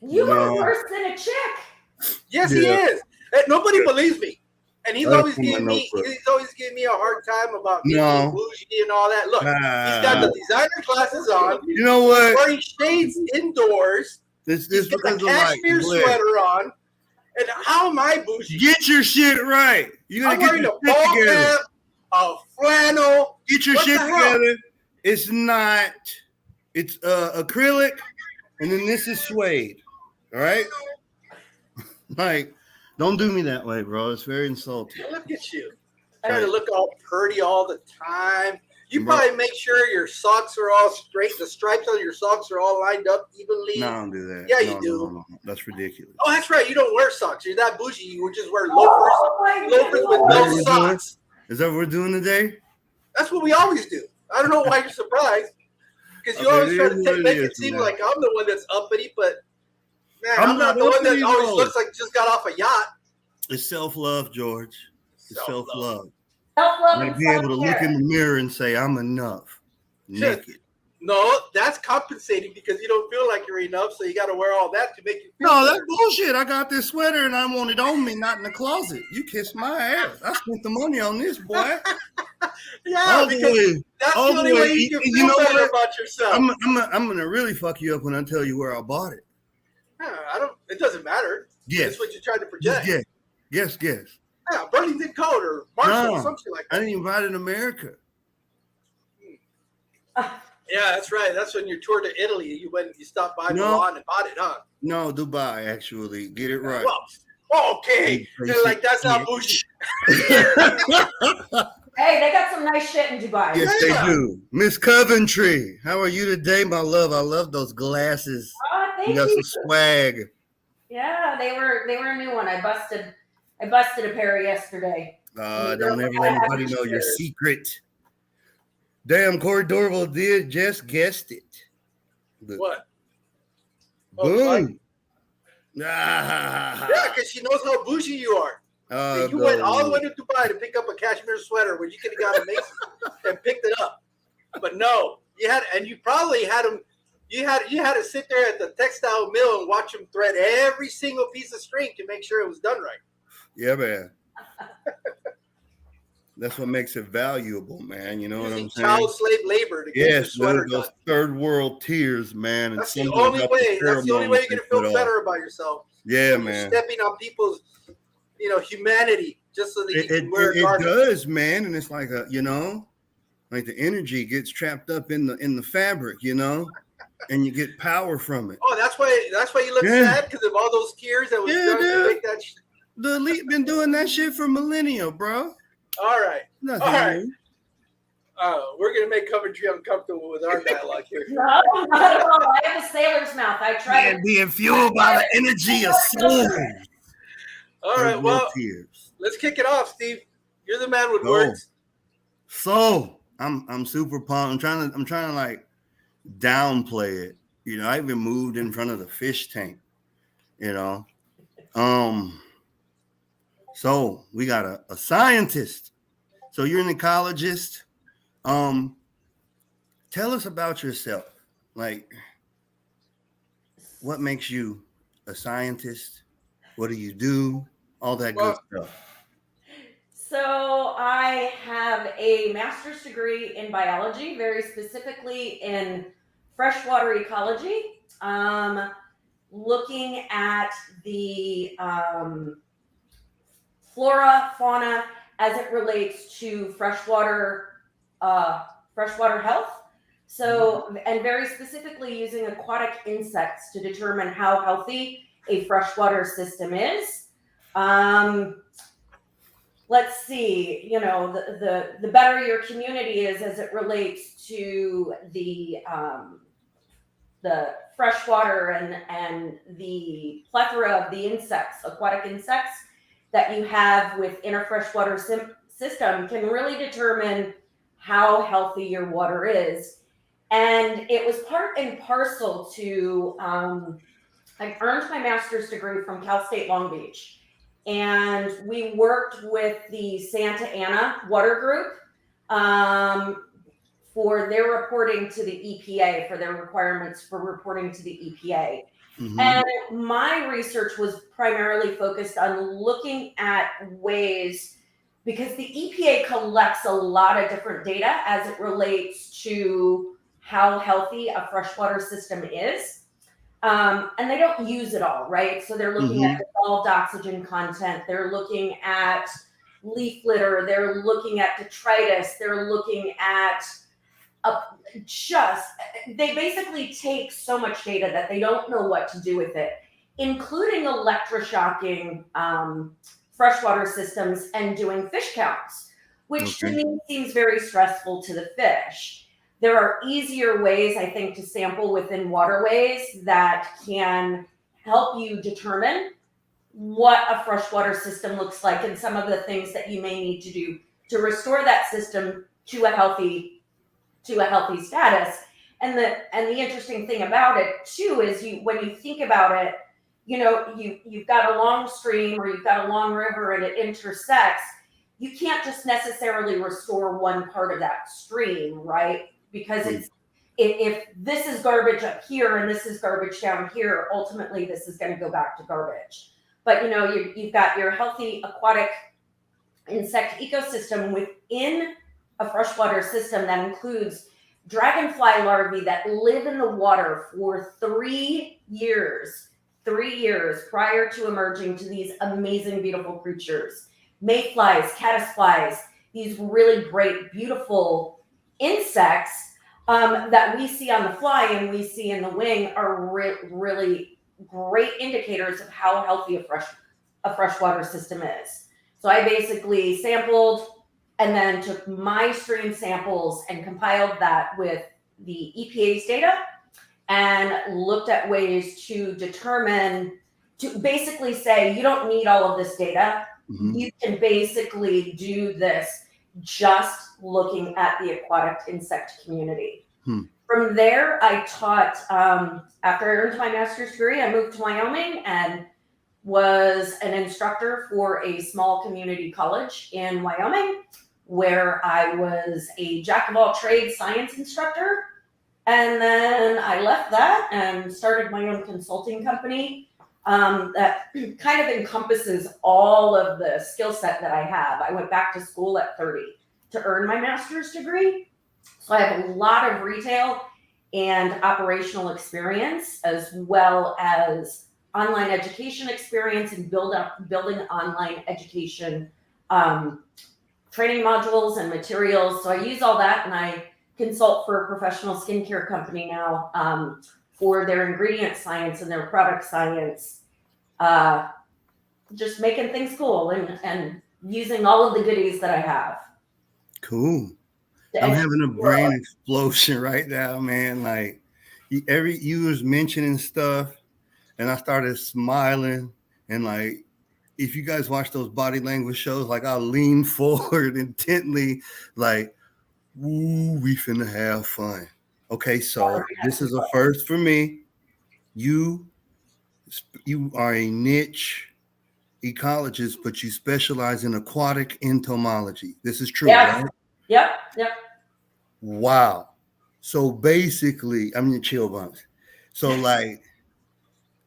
You are worse than a chick. Yes, he is. And nobody believes me. And he's always giving me a hard time about being bougie and all that. Look, he's got the designer glasses on. You know what? He's wearing shades indoors. This he's got a cashmere sweater on. And how am I bougie? Get your shit right. You gotta get your shit together. A flannel. Get your shit together. It's not. It's acrylic, and then this is suede. All right. Like, don't do me that way, bro. It's very insulting. Look at you. Trying to look all pretty all the time. You probably make sure your socks are all straight. The stripes on your socks are all lined up evenly. No, I don't do that. Yeah, you do. No. That's ridiculous. Oh, that's right. You don't wear socks. You're that bougie. You would just wear loafers with no socks. Is that what we're doing today? That's what we always do. I don't know why you're surprised. Because you always try to make it seem like I'm the one that's uppity, but man, I'm not the one that always looks like just got off a yacht. It's self-love, George. It's self-love. Self-love. And be able to look in the mirror and say, I'm enough. Naked. No, that's compensating because you don't feel like you're enough, so you got to wear all that to make you feel No, that's bullshit. I got this sweater and I want it on me, not in the closet. You kiss my ass. I spent the money on this, boy. Yeah, because that's the only way you can feel better about yourself. I'm gonna really fuck you up when I tell you where I bought it. It doesn't matter. Yes. That's what you're trying to project. Yes. Yeah, Burlington Coat or Marshall or something like that. I didn't even buy it in America. Yeah, that's right. That's when you toured to Italy. You stopped by Milan and bought it, huh? No, Dubai, actually. Get it right. Well, okay. Like, that's not bougie. Hey, they got some nice shit in Dubai. Yes, they do. Miss Coventry, how are you today, my love? I love those glasses. Oh, thank you. Got some swag. Yeah, they were a new one. I busted a pair yesterday. Don't ever let anybody know your secret. Damn, Corey Dorval just guessed it. What? Boom. Yeah, because she knows how bougie you are. You went all the way to Dubai to pick up a cashmere sweater when you could have gone to Macy's and picked it up. But no, you probably had them. You had to sit there at the textile mill and watch them thread every single piece of string to make sure it was done right. Yeah, man. That's what makes it valuable, man. You know what I'm saying? Child slave labor to get the sweater done. Those third world tears, man. That's the only way. That's the only way you're gonna feel better about yourself. Yeah, man. Stepping on people's, humanity just so that you can wear a garment. It does, man, and it's like like the energy gets trapped up in the fabric, and you get power from it. Oh, that's why you look sad because of all those tears that was done to make that. The elite been doing that shit for millennia, bro. All right. All right. We're going to make Coventry uncomfortable with our dialogue here. No, not at all. I have a sailor's mouth. I try to being fueled by the energy of soul. All right. Well, let's kick it off, Steve. You're the man with words. So I'm super pumped. I'm trying to like downplay it. I even moved in front of the fish tank. So we got a scientist. So you're an ecologist. Tell us about yourself. Like, what makes you a scientist? What do you do? All that good stuff. So I have a master's degree in biology, very specifically in freshwater ecology, looking at the flora, fauna, as it relates to freshwater health. So, and very specifically using aquatic insects to determine how healthy a freshwater system is. Let's see, the better your community is as it relates to the freshwater and the plethora of the insects, aquatic insects that you have within a freshwater system can really determine how healthy your water is. And it was part and parcel to, I earned my master's degree from Cal State Long Beach. And we worked with the Santa Ana Water Group for their reporting to the EPA, for their requirements for reporting to the EPA. Mm-hmm. And my research was primarily focused on looking at ways, because the EPA collects a lot of different data as it relates to how healthy a freshwater system is. And they don't use it all, right? So they're looking at dissolved oxygen content. They're looking at leaf litter. They're looking at detritus. They're looking at they basically take so much data that they don't know what to do with it, including electroshocking freshwater systems and doing fish counts, which to me seems very stressful to the fish. There are easier ways, I think, to sample within waterways that can help you determine what a freshwater system looks like and some of the things that you may need to do to restore that system to a healthy status. And the interesting thing about it too is when you think about it, you've got a long stream or you've got a long river and it intersects. You can't just necessarily restore one part of that stream, right? Because if this is garbage up here and this is garbage down here, ultimately this is going to go back to garbage. But you've got your healthy aquatic insect ecosystem within a freshwater system that includes dragonfly larvae that live in the water for 3 years prior to emerging to these amazing, beautiful creatures. Mayflies, caddisflies, these really great, beautiful insects that we see on the fly and we see in the wing are really great indicators of how healthy a freshwater system is. So I basically sampled and then took my stream samples and compiled that with the EPA's data and looked at ways to basically say, you don't need all of this data. Mm-hmm. You can basically do this just looking at the aquatic insect community. From there, I taught, after I earned my master's degree, I moved to Wyoming and was an instructor for a small community college in Wyoming, where I was a jack of all trades science instructor. And then I left that and started my own consulting company that kind of encompasses all of the skill set that I have. I went back to school at 30 to earn my master's degree. So I have a lot of retail and operational experience, as well as online education experience and building online education training modules and materials. So I use all that, and I consult for a professional skincare company now for their ingredient science and their product science, just making things cool and using all of the goodies that I have. Cool. I'm having a brain explosion right now, man. Like you was mentioning stuff, and I started smiling, and like, if you guys watch those body language shows, like I lean forward intently, like, ooh, we finna have fun. Okay, so this is a first for me. You are a niche ecologist, but you specialize in aquatic entomology. This is true, right? Yep. Wow. So basically, I'm your chill bumps. So like,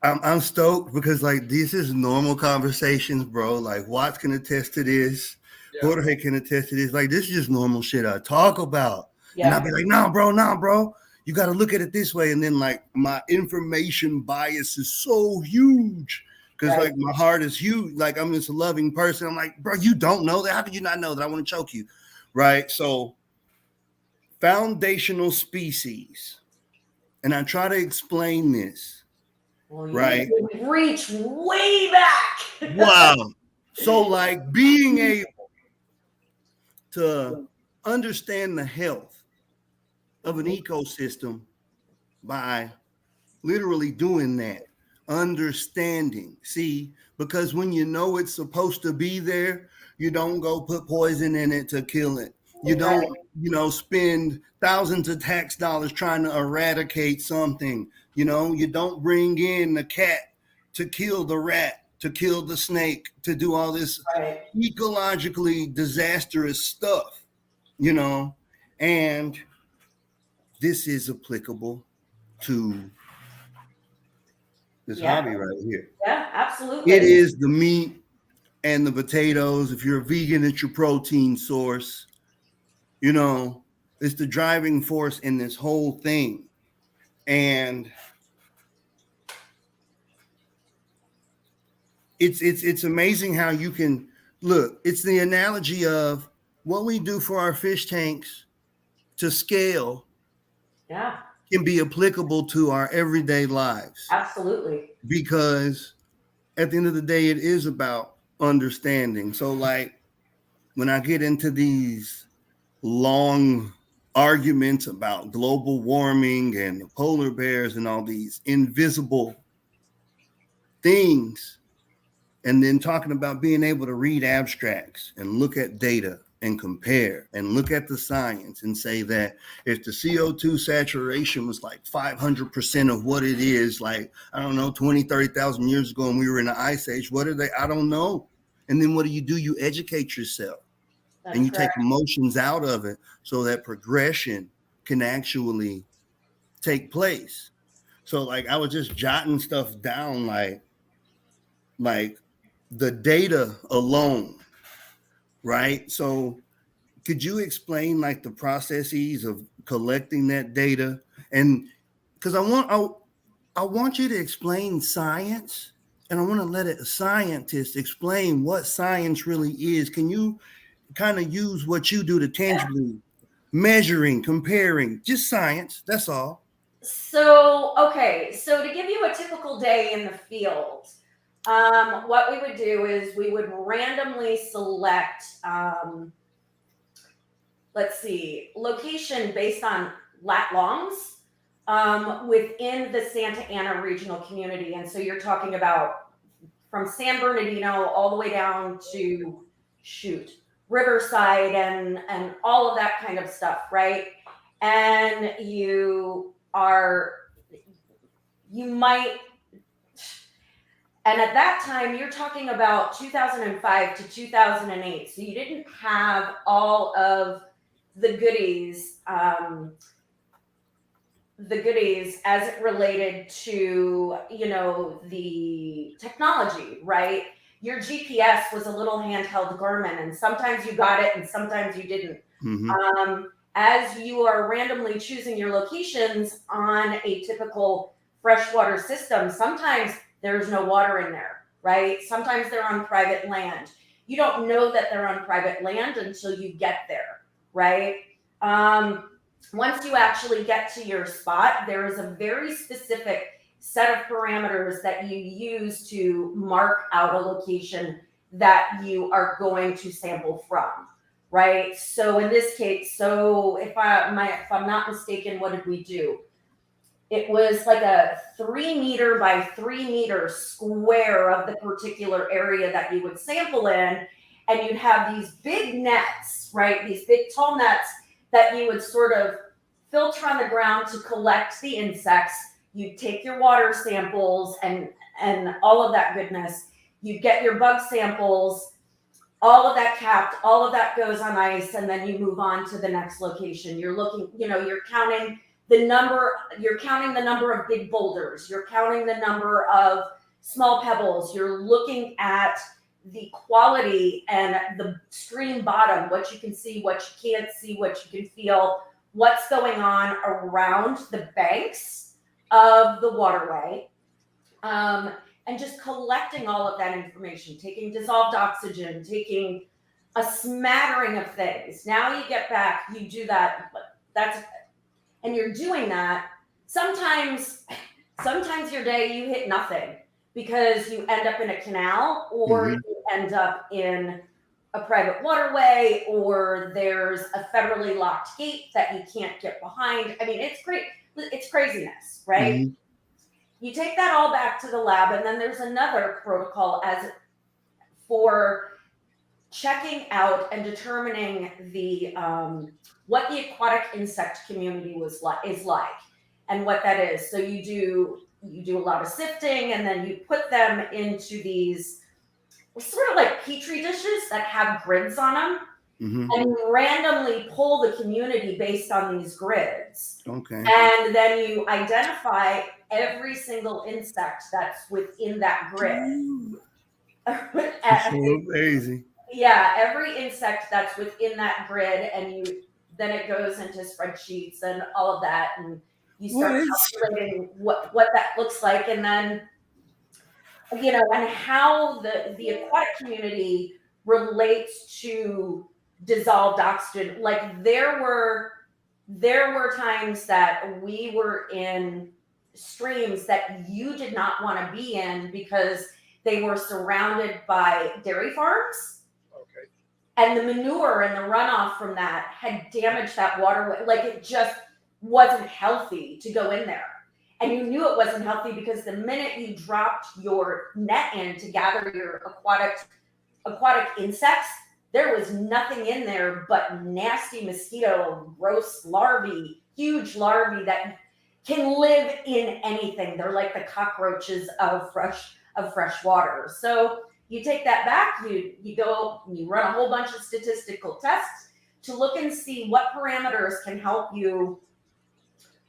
I'm stoked because like this is normal conversations, bro. Like Watts can attest to this. Jorge can attest to this. Like this is just normal shit I talk about. Yeah. And I'll be like, nah, bro. You got to look at it this way. And then like my information bias is so huge because like my heart is huge. Like I'm just a loving person. I'm like, bro, you don't know that. How could you not know that? I want to choke you. Right. So foundational species. And I try to explain this. Well, right. Reach way back. Wow. So like being able to understand the health of an ecosystem by literally doing that, understanding. See, because when you know it's supposed to be there, you don't go put poison in it to kill it. You don't, spend thousands of tax dollars trying to eradicate something. You don't bring in the cat to kill the rat, to kill the snake, to do all this ecologically disastrous stuff, and this is applicable to This hobby right here. Yeah, absolutely. It is the meat and the potatoes. If you're a vegan, it's your protein source. You know, it's the driving force in this whole thing. And it's amazing how you can look. It's the analogy of what we do for our fish tanks to scale. Yeah. Can be applicable to our everyday lives. Absolutely. Because at the end of the day, it is about understanding. So like when I get into these long arguments about global warming and the polar bears and all these invisible things, and then talking about being able to read abstracts and look at data and compare and look at the science and say that if the CO2 saturation was like 500% of what it is, like, I don't know, 20, 30,000 years ago and we were in the ice age, what are they? I don't know. And then what do? You educate yourself. That's and you correct. Take emotions out of it so that progression can actually take place. So like I was just jotting stuff down, like the data alone, right? So could you explain like the processes of collecting that data? And because I want you to explain science, and I want to let a scientist explain what science really is. Can you kind of use what you do to tangibly measuring, comparing, just science? That's all. So, okay. So to give you a typical day in the field, what we would do is we would randomly select, let's see, location based on lat longs within the Santa Ana regional community. And so you're talking about from San Bernardino all the way down to Riverside and all of that kind of stuff, right? And and at that time, you're talking about 2005 to 2008. So you didn't have all of the goodies as it related to, the technology, right? Your GPS was a little handheld Garmin, and sometimes you got it and sometimes you didn't. Mm-hmm. As you are randomly choosing your locations on a typical freshwater system, sometimes there's no water in there, right? Sometimes they're on private land. You don't know that they're on private land until you get there, right? Once you actually get to your spot, there is a very specific set of parameters that you use to mark out a location that you are going to sample from, right? So in this case, if I'm not mistaken, what did we do? It was like a 3 meter by 3 meter square of the particular area that you would sample in. And you'd have these big nets, right? These big tall nets that you would sort of filter on the ground to collect the insects. You'd take your water samples and all of that goodness. You'd get your bug samples, all of that capped, all of that goes on ice, and then you move on to the next location. You're looking, you're counting the number of big boulders. You're counting the number of small pebbles. You're looking at the quality and the stream bottom, what you can see, what you can't see, what you can feel, what's going on around the banks of the waterway, and just collecting all of that information, taking dissolved oxygen, taking a smattering of things. Now you get back, you do that, and you're doing that. Sometimes your day you hit nothing because you end up in a canal or you end up in a private waterway, or there's a federally locked gate that you can't get behind. I mean, it's great. It's craziness, right? Mm-hmm. You take that all back to the lab, and then there's another protocol for checking out and determining the what the aquatic insect community is like, and what that is. So you do a lot of sifting, and then you put them into these sort of like petri dishes that have grids on them. Mm-hmm. And you randomly pull the community based on these grids. Okay. And then you identify every single insect that's within that grid. It's so amazing. Yeah, every insect that's within that grid, and then it goes into spreadsheets and all of that, and you start calculating what that looks like, and then and how the aquatic community relates to dissolved oxygen. Like there were times that we were in streams that you did not want to be in because they were surrounded by dairy farms. Okay. And the manure and the runoff from that had damaged that waterway. Like it just wasn't healthy to go in there. And you knew it wasn't healthy because the minute you dropped your net in to gather your aquatic insects, there was nothing in there but nasty mosquito, gross larvae, huge larvae that can live in anything. They're like the cockroaches of fresh water. So you take that back, you go, you run a whole bunch of statistical tests to look and see what parameters can help you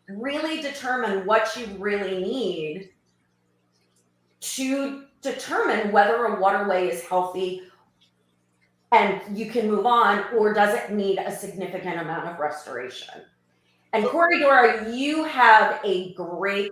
really determine what you really need to determine whether a waterway is healthy and you can move on, or does it need a significant amount of restoration? And Corridora, you have a great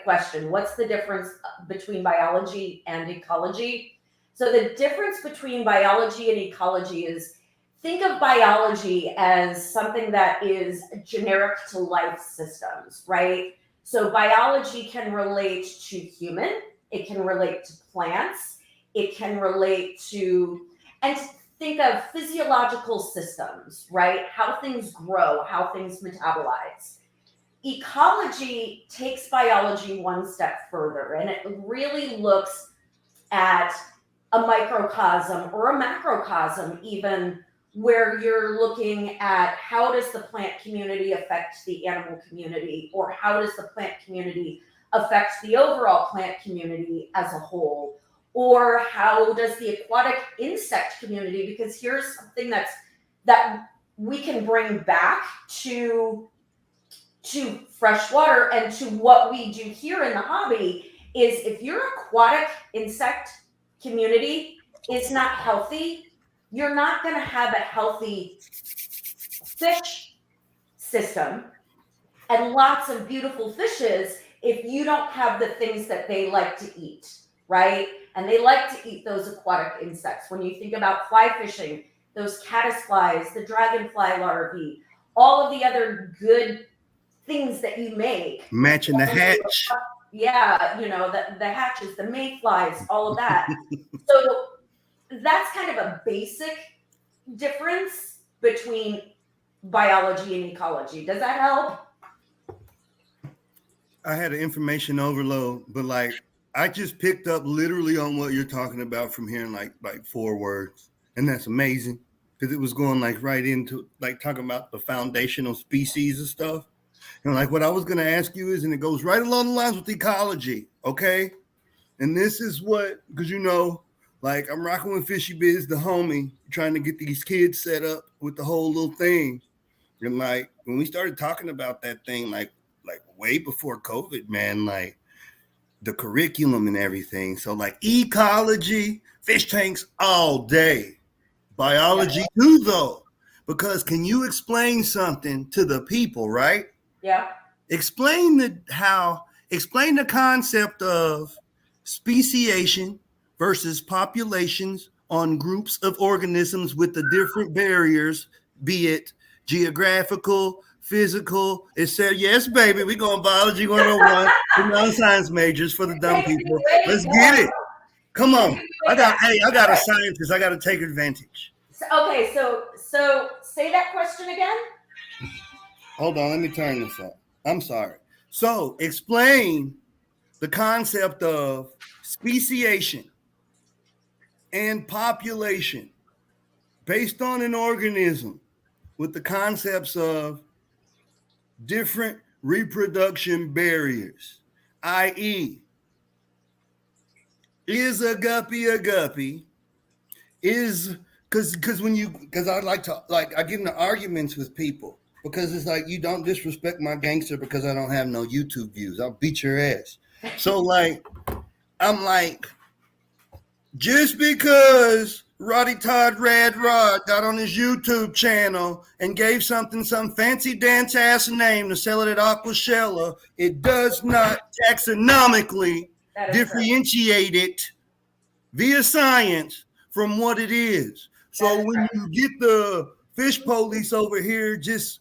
question. What's the difference between biology and ecology? So the difference between biology and ecology is, think of biology as something that is generic to life systems, right? So biology can relate to human, it can relate to plants, it can relate to, and think of physiological systems, right? How things grow, how things metabolize. Ecology takes biology one step further, and it really looks at a microcosm or a macrocosm even, where you're looking at how does the plant community affect the animal community, or how does the plant community affect the overall plant community as a whole, or how does the aquatic insect community, because here's something that we can bring back to freshwater and to what we do here in the hobby, is if your aquatic insect community is not healthy, you're not going to have a healthy fish system and lots of beautiful fishes if you don't have the things that they like to eat, right? And they like to eat those aquatic insects. When you think about fly fishing, those caddisflies, the dragonfly larvae, all of the other good things that you make. Matching the hatch. Yeah, the hatches, the mayflies, all of that. So that's kind of a basic difference between biology and ecology. Does that help? I had an information overload, but I just picked up literally on what you're talking about from hearing like 4 words. And that's amazing, because it was going right into talking about the foundational species and stuff. And what I was going to ask you is, and it goes right along the lines with ecology. Okay. And this is what, because I'm rocking with Fishy Biz, the homie, trying to get these kids set up with the whole little thing. And when we started talking about that thing, way before COVID, man, the curriculum and everything. So ecology, fish tanks all day. Biology too, though, because can you explain something to the people, right? Yeah. Explain the concept of speciation versus populations on groups of organisms with the different barriers, be it geographical, physical, etc. Yes, baby, we going biology 101 for non-science majors for the dumb people. Let's get it. Come on. I got a scientist. I got to take advantage. So say that question again. Hold on, let me turn this up. I'm sorry. So explain the concept of speciation and population based on an organism with the concepts of different reproduction barriers, i.e., is a guppy a guppy? Is because I like to I get into arguments with people because it's like, you don't disrespect my gangster because I don't have no YouTube views. I'll beat your ass. So like, I'm like, just because Roddy Todd Rad Rod got on his YouTube channel and gave something some fancy dance ass name to sell it at Aquashella, it does not taxonomically differentiate it via science from what it is. So when you get the fish police over here just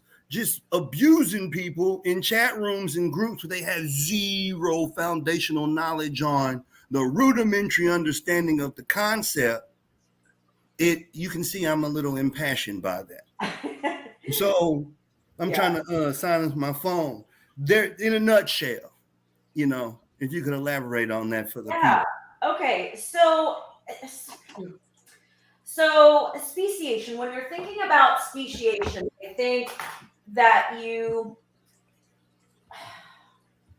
abusing people in chat rooms and groups where they have zero foundational knowledge on the rudimentary understanding of the concept, you can see I'm a little impassioned by that. So I'm trying to silence my phone. There, in a nutshell, if you could elaborate on that for the people. Okay, so speciation, when you're thinking about speciation, I think that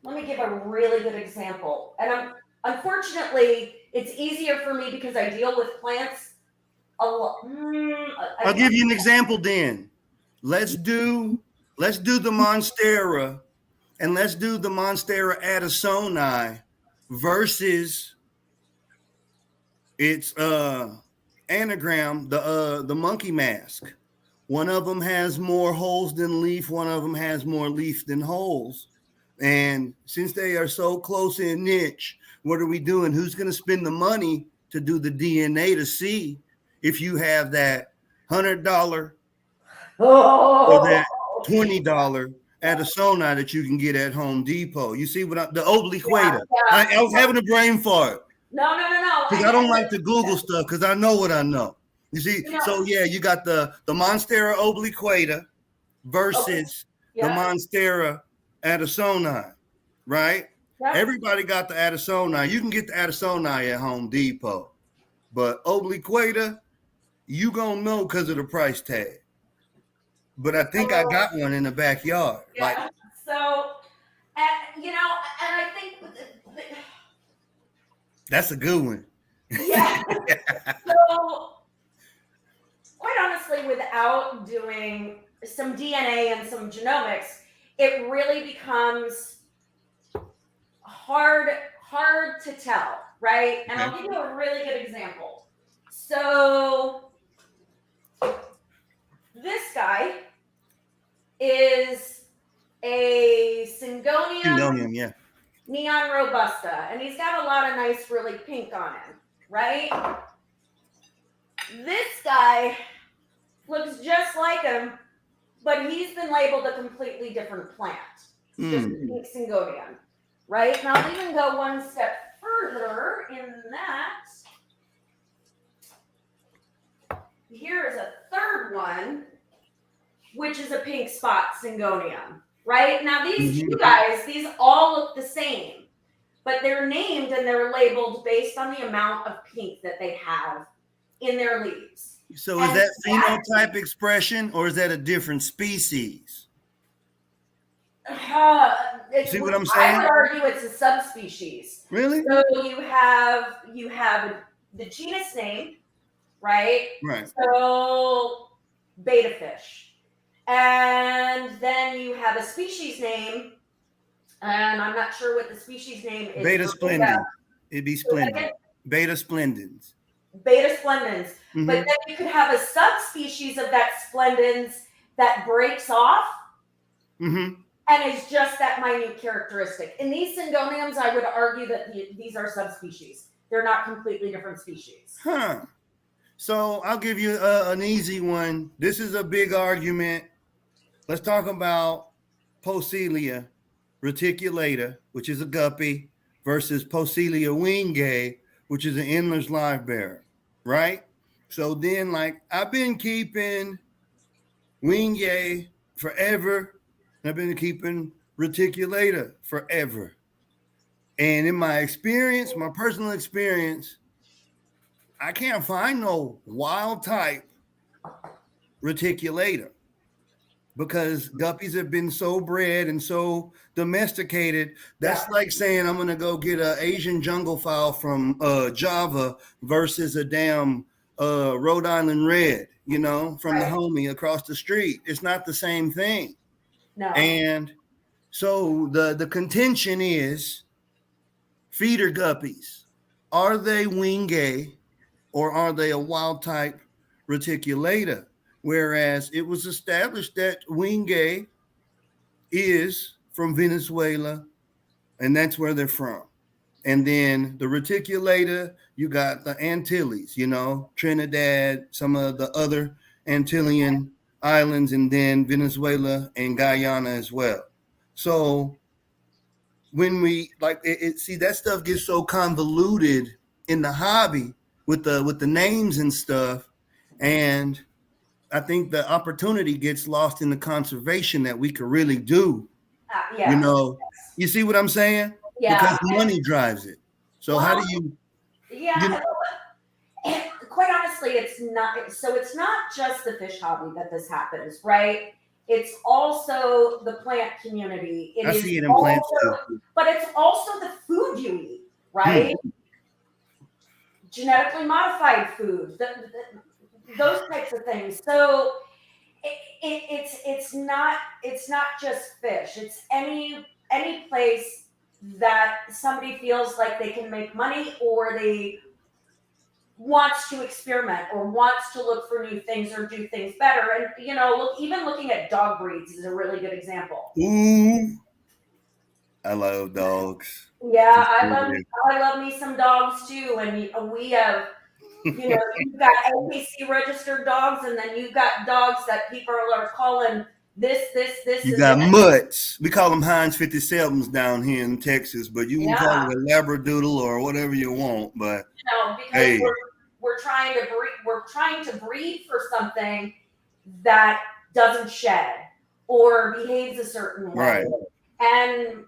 let me give a really good example. And unfortunately, it's easier for me because I deal with plants a lot. I'll give you an example then. Let's do the Monstera, and let's do the Monstera addisoni versus its anagram, the monkey mask. One of them has more holes than leaf. One of them has more leaf than holes. And since they are so close in niche, what are we doing? Who's going to spend the money to do the DNA to see if you have that $100 or that $20 addisoni that you can get at Home Depot? You see what the obliquata. I was having a brain fart. No. Because I don't like to Google stuff because I know what I know. You see, so yeah, you got the Monstera obliquata versus the Monstera addisoni, right? Yep. Everybody got the addisoni. You can get the addisoni at Home Depot, but obliquata, you gonna know because of the price tag. But I think I got one in the backyard. Yeah. Like, so, and I think that's a good one. Yeah. So, quite honestly, without doing some DNA and some genomics, it really becomes hard to tell, right? And I'll give you a really good example. So, this guy is a Syngonium, Neon Robusta, and he's got a lot of nice, really pink on him, right? This guy looks just like him, but he's been labeled a completely different plant. Just pink Syngonium, right? And I'll even go one step further in that. Here is a third one, which is a pink spot Syngonium, right? Now these two guys, these all look the same, but they're named and they're labeled based on the amount of pink that they have in their leaves. So is that phenotype expression or is that a different species? See what I'm saying? I would argue it's a subspecies. Really? So you have the genus name, right? Right. So beta fish. And then you have a species name, and I'm not sure what the species name is. Beta splendens. It'd be splendid. Beta splendens. Beta splendens. Mm-hmm. But then you could have a subspecies of that splendens that breaks off and is just that minute characteristic. In these Syngoniums, I would argue that these are subspecies. They're not completely different species. Huh. So I'll give you an easy one. This is a big argument. Let's talk about Poecilia reticulata, which is a guppy, versus Poecilia wingae, which is an Endler's live bearer, right? So then, like, I've been keeping wingae forever, and I've been keeping reticulata forever. And in my experience, my personal experience, I can't find no wild type reticulata because guppies have been so bred and so domesticated. That's like saying I'm going to go get an Asian jungle fowl from Java versus a damn Rhode Island red. you know, from the homie across the street. It's not the same thing. No. And so the contention is feeder guppies. Are they wingay or are they a wild type reticulata? Whereas it was established that wingay is from Venezuela, and that's where they're from. And then the reticulata, you got the Antilles, you know, Trinidad, some of the other Antillean islands, and then Venezuela and Guyana as well. So when we like it see that stuff gets so convoluted in the hobby with the names and stuff, and I think the opportunity gets lost in the conservation that we could really do. Yeah. You know, you see what I'm saying? Yeah. Because money drives it. So Well, how do you? Yeah. You know, quite honestly, it's not. So it's not just the fish hobby that this happens, right? It's also the plant community. I see it in plants too. But it's also the food you eat, right? Genetically modified food, those types of things. So it's not just fish. It's any place that somebody feels like they can make money, or they wants to experiment, or wants to look for new things or do things better. And you know, even looking at dog breeds is a really good example. Ooh, I love dogs. Yeah, I love me some dogs too. And we have, you know, you've got APC registered dogs, and then you've got dogs that people are calling this. You got mutts. We call them Heinz 57s down here in Texas, but you can call it a Labradoodle or whatever you want. But because we're trying to breed for something that doesn't shed or behaves a certain way, and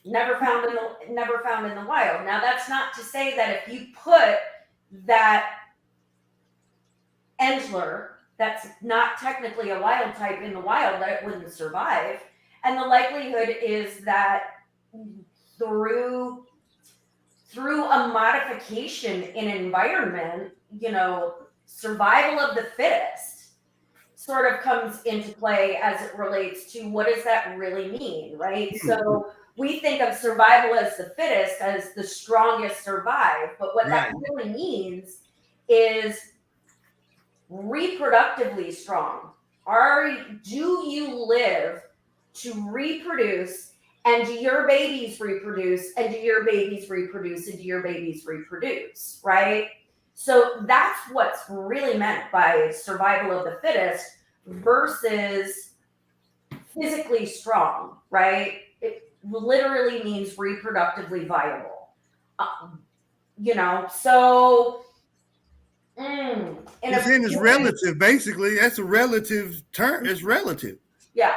never found in the wild. Now, that's not to say that if you put that Entler, that's not technically a wild type, in the wild, that it wouldn't survive. And the likelihood is that through a modification in environment, you know, survival of the fittest sort of comes into play as it relates to what does that really mean, right? So we think of survival as the fittest, as the strongest survive, but what that really means is reproductively strong. Do you live to reproduce, and do your babies reproduce, and do your babies reproduce, and do your babies reproduce, right? So that's what's really meant by survival of the fittest versus physically strong, right? It literally means reproductively viable. You know, so it's relative, basically. That's a relative term. It's relative. Yeah,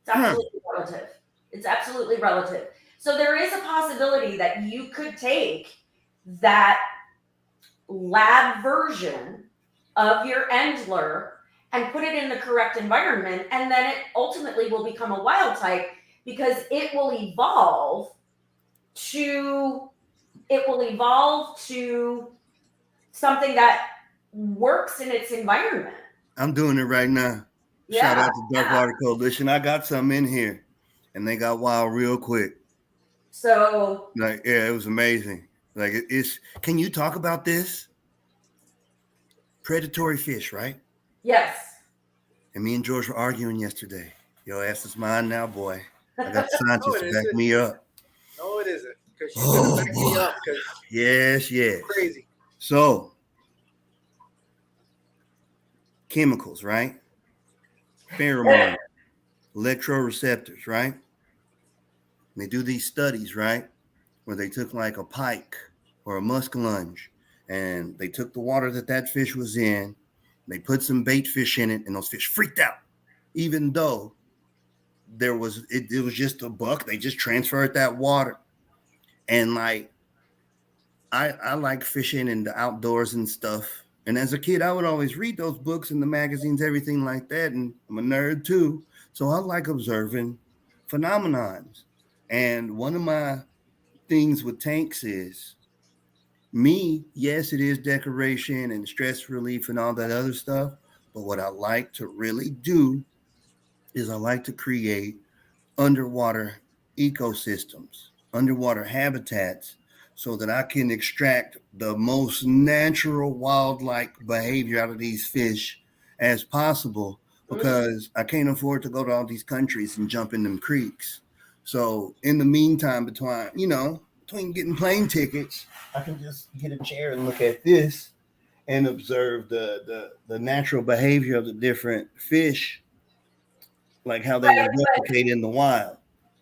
it's absolutely relative. It's absolutely relative. So there is a possibility that you could take that lab version of your Entler and put it in the correct environment, and then it ultimately will become a wild type, because it will evolve to something that works in its environment. I'm doing it right now. Shout out to Dark Water Coalition. I got some in here, and they got wild real quick. So, it was amazing. Like, it's. Can you talk about this? Predatory fish, right? Yes. And me and George were arguing yesterday. Your ass is mine now, boy. I got scientists to back me up. No, it isn't. Because you're going to back me up. Yes. Crazy. So, chemicals, right? Pheromone, electroreceptors, right? And they do these studies, right? Where they took like a pike or a muskellunge, and they took the water that fish was in, they put some bait fish in it, and those fish freaked out. Even though it was just a buck, they just transferred that water. And like, I like fishing in the outdoors and stuff. And as a kid, I would always read those books and the magazines, everything like that. And I'm a nerd too. So I like observing phenomenons. And one of my things with tanks is Me, yes, it is decoration and stress relief and all that other stuff. But what I like to really do is I like to create underwater ecosystems, underwater habitats, so that I can extract the most natural wildlife behavior out of these fish as possible, because I can't afford to go to all these countries and jump in them creeks. So in the meantime, between getting plane tickets, I can just get a chair and look at this and observe the natural behavior of the different fish, like how they Right, would replicate in the wild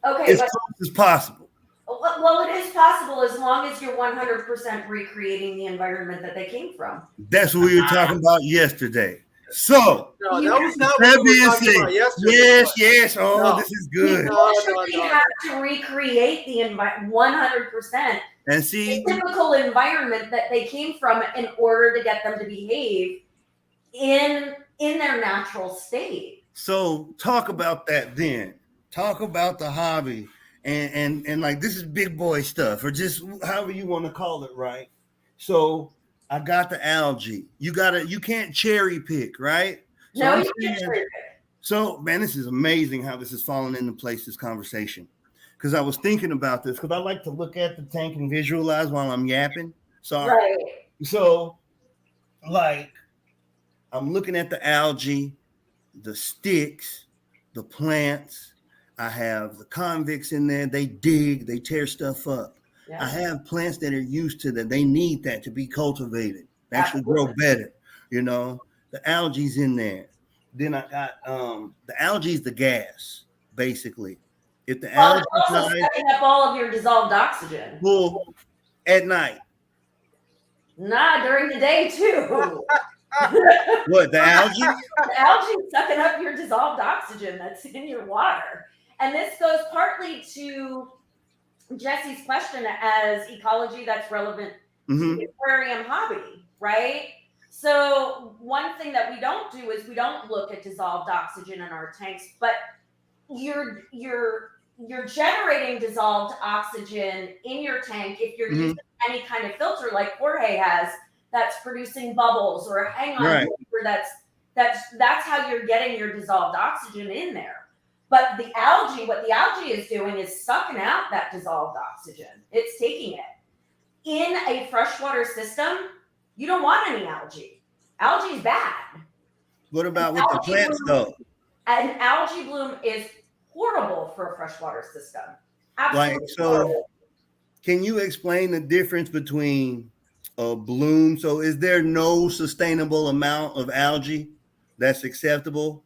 Okay, as but close as possible. well, it is possible as long as you're 100% recreating the environment that they came from. That's what we were talking about yesterday. So No, You that was not that what we were being talking said, about yesterday. yes. Oh, No. this is You good. actually have to recreate the 100% And see, typical environment that they came from in order to get them to behave in their natural state. so talk about that then. Talk about the hobby and like this is big boy stuff, or just however you want to call it, right? So I got the algae. You can't cherry pick, right? So No, I'm you can saying, so man, this is amazing how this is falling into place, this conversation. Because I was thinking about this, because I like to look at the tank and visualize while I'm yapping. Sorry. Right. So, like, I'm looking at the algae, the sticks, the plants. I have the convicts in there. They dig, they tear stuff up. Yeah. I have plants that are used to that. They need that to be cultivated, actually Absolutely. grow better. The algae's in there. Then I got the algae's the gas, basically. If the Well, algae it's also dies, sucking up all of your dissolved oxygen. well, at night. Nah, during the day too. What, the algae? The algae is sucking up your dissolved oxygen that's in your water. And this goes partly to Jesse's question as ecology that's relevant to the aquarium hobby, right? So one thing that we don't do is we don't look at dissolved oxygen in our tanks, but you're generating dissolved oxygen in your tank if you're using any kind of filter like Jorge has that's producing bubbles, or a hang-on filter that's how you're getting your dissolved oxygen in there. But what the algae is doing is sucking out that dissolved oxygen. It's taking it. In a freshwater system, you don't want any algae. Algae is bad. What about with the plants though? An algae bloom is horrible for a freshwater system. Absolutely. Like, so can you explain the difference between a bloom? So is there no sustainable amount of algae that's acceptable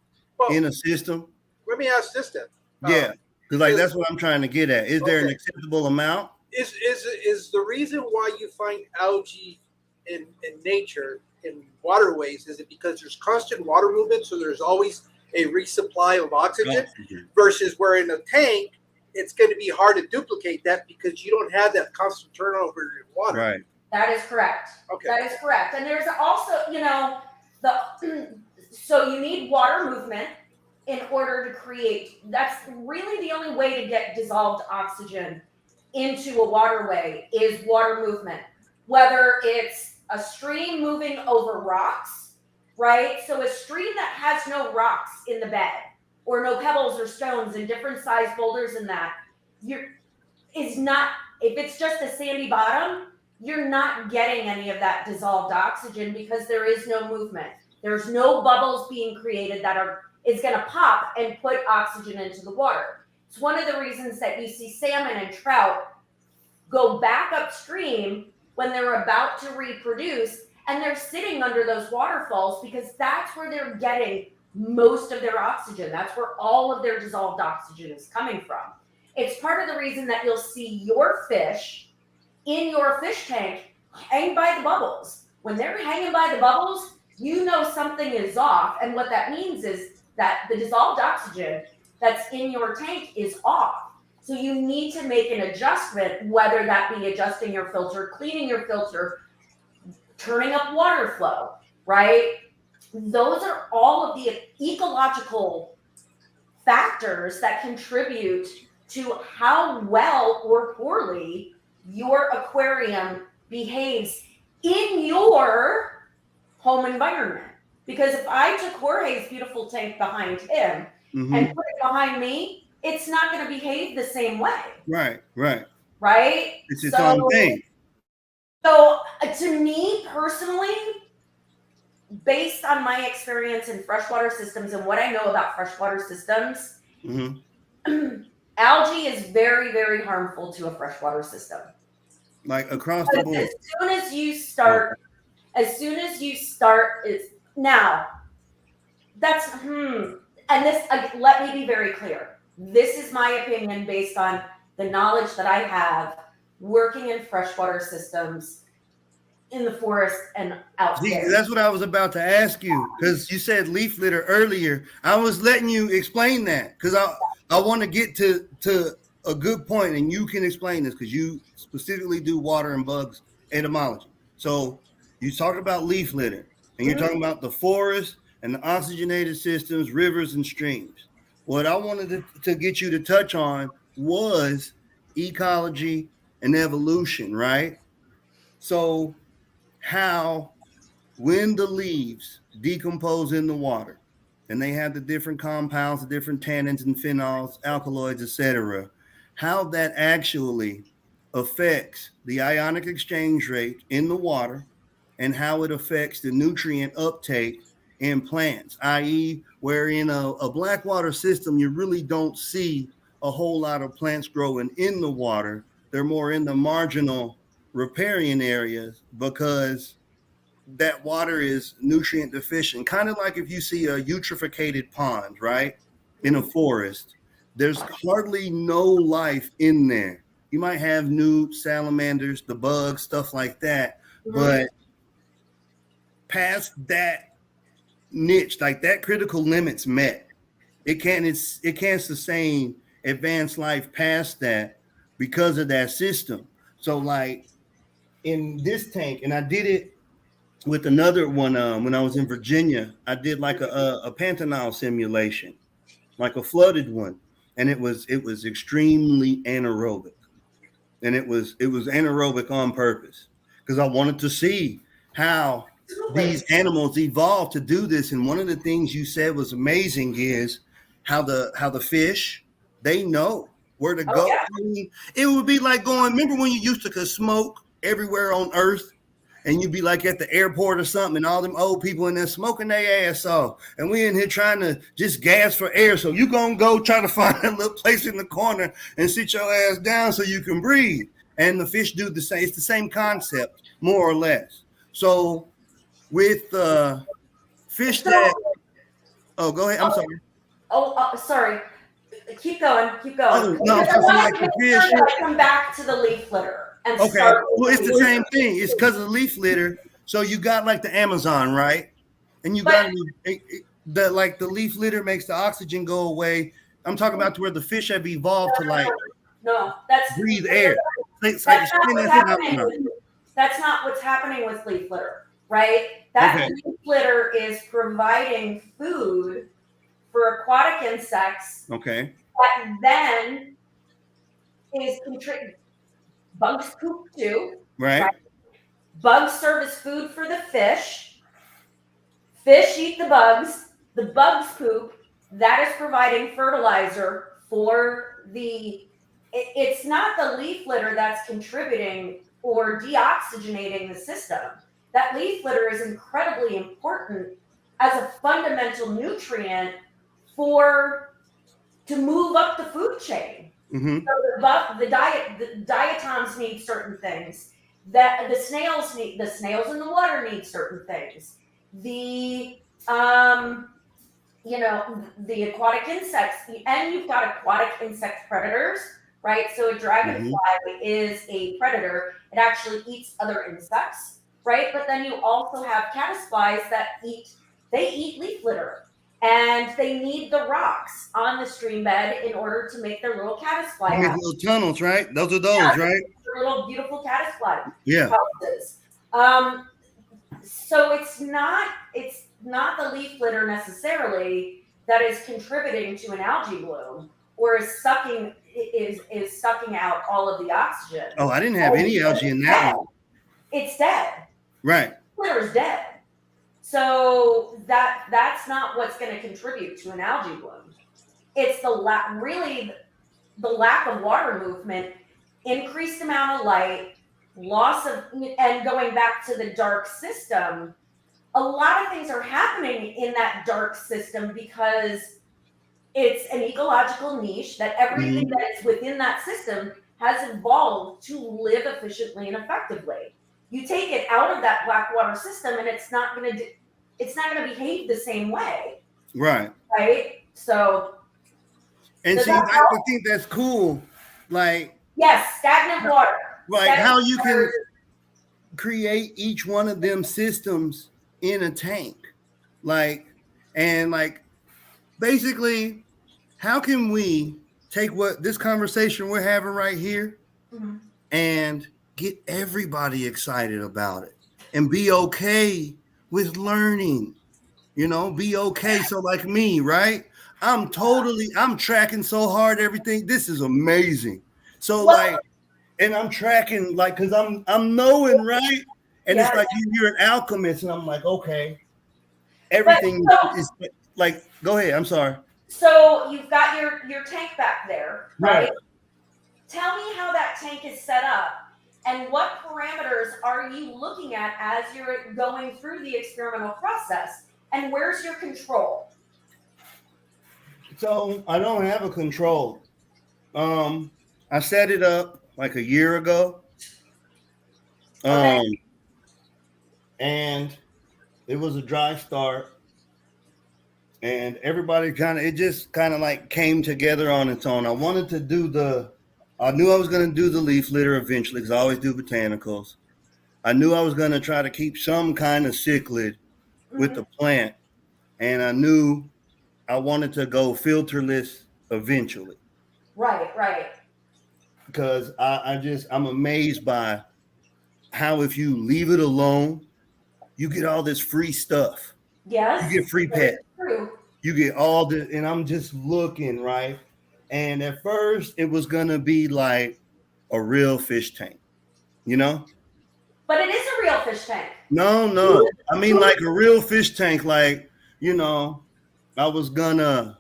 in a system? Let me ask this then. Yeah, because that's what I'm trying to get at. Is there an acceptable amount? Is the reason why you find algae in nature, in waterways, is it because there's constant water movement, so there's always a resupply of oxygen, versus where in a tank, it's going to be hard to duplicate that because you don't have that constant turnover in water. Right. That is correct. Okay. That is correct. And there's also, so you need water movement in order to create, that's really the only way to get dissolved oxygen into a waterway is water movement. Whether it's a stream moving over rocks, right? So a stream that has no rocks in the bed, or no pebbles or stones and different sized boulders in that, if it's just a sandy bottom, you're not getting any of that dissolved oxygen because there is no movement. There's no bubbles being created that is going to pop and put oxygen into the water. It's one of the reasons that you see salmon and trout go back upstream when they're about to reproduce, and they're sitting under those waterfalls because that's where they're getting most of their oxygen. That's where all of their dissolved oxygen is coming from. It's part of the reason that you'll see your fish in your fish tank hang by the bubbles. When they're hanging by the bubbles, you know something is off. And what that means is that the dissolved oxygen that's in your tank is off. So you need to make an adjustment, whether that be adjusting your filter, cleaning your filter, turning up water flow, right? Those are all of the ecological factors that contribute to how well or poorly your aquarium behaves in your home environment. Because if I took Jorge's beautiful tank behind him and put it behind me, it's not going to behave the same way. Right. It's its own thing. So to me personally, based on my experience in freshwater systems and what I know about freshwater systems, algae is very, very harmful to a freshwater system. Like across the board. As soon as you start, it's now. That's and this. Let me be very clear. This is my opinion based on the knowledge that I have working in freshwater systems in the forest and out there. That's what I was about to ask you, because you said leaf litter earlier. I was letting you explain that because I want to get to a good point, and you can explain this because you specifically do water and bugs entomology. So you talked about leaf litter, and you're talking about the forest and the oxygenated systems, rivers and streams. What I wanted to get you to touch on was ecology and evolution, right? So how, when the leaves decompose in the water and they have the different compounds, the different tannins and phenols, alkaloids, etc., how that actually affects the ionic exchange rate in the water and how it affects the nutrient uptake in plants, i.e., where in a black water system, you really don't see a whole lot of plants growing in the water. They're more in the marginal riparian areas because that water is nutrient deficient. Kind of like if you see a eutrophicated pond, right, in a forest, there's hardly no life in there. You might have newts, salamanders, the bugs, stuff like that, but past that niche, like that critical limit's met. It can't sustain advanced life past that because of that system. So like in this tank, and I did it with another one when I was in Virginia, I did like a Pantanal simulation, like a flooded one, and it was extremely anaerobic, and it was anaerobic on purpose because I wanted to see how these animals evolved to do this. And one of the things you said was amazing is how the fish, they know where to go. Yeah. I mean, it would be like going, remember when you used to could smoke everywhere on earth and you'd be like at the airport or something and all them old people in there smoking their ass off and we in here trying to just gas for air. So you gonna go try to find a little place in the corner and sit your ass down so you can breathe. And the fish do the same. It's the same concept, more or less. So with fish that, go ahead. I'm sorry. Sorry. Keep going. Oh, no, I want to make sure that I come back to the leaf litter. And okay. Well, it's the same thing. It's because of the leaf litter. So you got like the Amazon, right? And you got the leaf litter makes the oxygen go away. I'm talking about to where the fish have evolved to like breathe air. That's not what's happening with leaf litter, right? That leaf litter is providing food for aquatic insects. Okay. That then is contributing. Bugs poop too. Right. Bugs serve as food for the fish. Fish eat the bugs. The bugs poop. That is providing fertilizer for the. It's not the leaf litter that's contributing or deoxygenating the system. That leaf litter is incredibly important as a fundamental nutrient to move up the food chain. Mm-hmm. So the diatoms need certain things. That the snails in the water need certain things. The the aquatic insects, and you've got aquatic insect predators, right? So a dragonfly is a predator. It actually eats other insects, right? But then you also have caddisflies that eat leaf litter. And they need the rocks on the stream bed in order to make their little caddisfly houses. Little tunnels, right? Those are those, right? Their little beautiful caddisfly houses. So it's not the leaf litter necessarily that is contributing to an algae bloom or is sucking out all of the oxygen. Oh, I didn't have any algae in that one. it's dead. Right. Litter is dead. So that's not what's going to contribute to an algae bloom. It's the lack of water movement, increased amount of light, loss of, and going back to the dark system. A lot of things are happening in that dark system because it's an ecological niche that everything that is within that system has evolved to live efficiently and effectively. You take it out of that black water system and it's not going to behave the same way. Right. So and see, I think that's cool. Like, yes, stagnant water. Like how you can create each one of them systems in a tank. Basically, how can we take what this conversation we're having right here and get everybody excited about it and be okay with learning, be okay. So like me, right? I'm tracking so hard, everything. This is amazing. So and I'm tracking cause I'm knowing, right? And it's like you're an alchemist and I'm like, okay, everything is like, go ahead. I'm sorry. So you've got your tank back there, right? Tell me how that tank is set up and what parameters are you looking at as you're going through the experimental process, and where's your control? So I don't have a control. I set it up like a year ago. And it was a dry start. And everybody just like came together on its own. I wanted to I knew I was going to do the leaf litter eventually because I always do botanicals. I knew I was going to try to keep some kind of cichlid with the plant. And I knew I wanted to go filterless eventually. Right. Because I'm amazed by how if you leave it alone, you get all this free stuff. Yes. You get free pet. True. You get all the, and I'm just looking, right? And at first it was going to be like a real fish tank, But it is a real fish tank. No. I mean like a real fish tank, like, I was gonna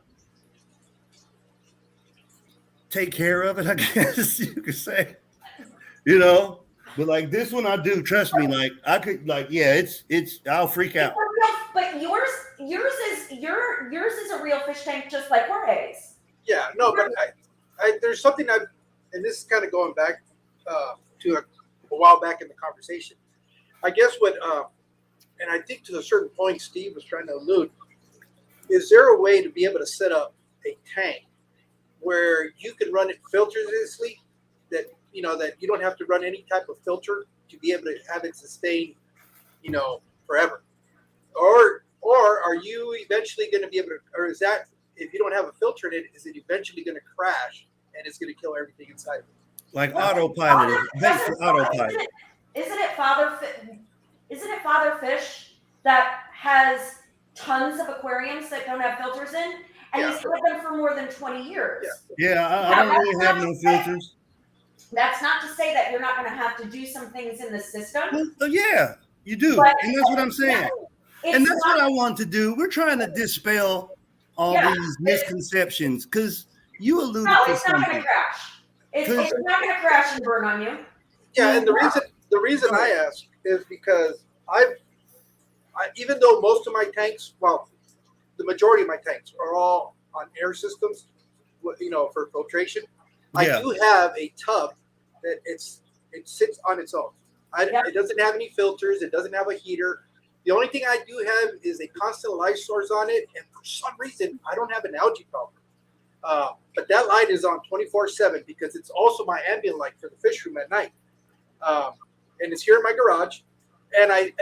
take care of it, I guess you could say, but like this one I do, trust me, like I could I'll freak out. But yours is a real fish tank just like Jorge's. Yeah, no, but I there's something and this is kind of going back to a while back in the conversation. I guess what, and I think to a certain point Steve was trying to allude, is there a way to be able to set up a tank where you can run it filterlessly, that that you don't have to run any type of filter to be able to have it sustain, forever? Or are you eventually going to be able to, or is that, if you don't have a filter in it, is it eventually going to crash and it's going to kill everything inside of it? Like autopilot. Autopilot. Isn't it Father Fish that has tons of aquariums that don't have filters in? And he's had them for more than 20 years. Yeah, I don't really have no filters. That's not to say that you're not going to have to do some things in the system. Well, yeah, you do. And that's what I'm saying. And that's what I want to do. We're trying to dispel all these misconceptions because you alluded to it's something. Not going to crash. It's not going to crash and burn on you. Yeah, and the reason I ask is because I even though most of my tanks, well, the majority of my tanks are all on air systems, for filtration. I do have a tub that it sits on its own. It doesn't have any filters. It doesn't have a heater. The only thing I do have is a constant light source on it, and for some reason, I don't have an algae problem. But that light is on 24/7 because it's also my ambient light for the fish room at night. And it's here in my garage, and I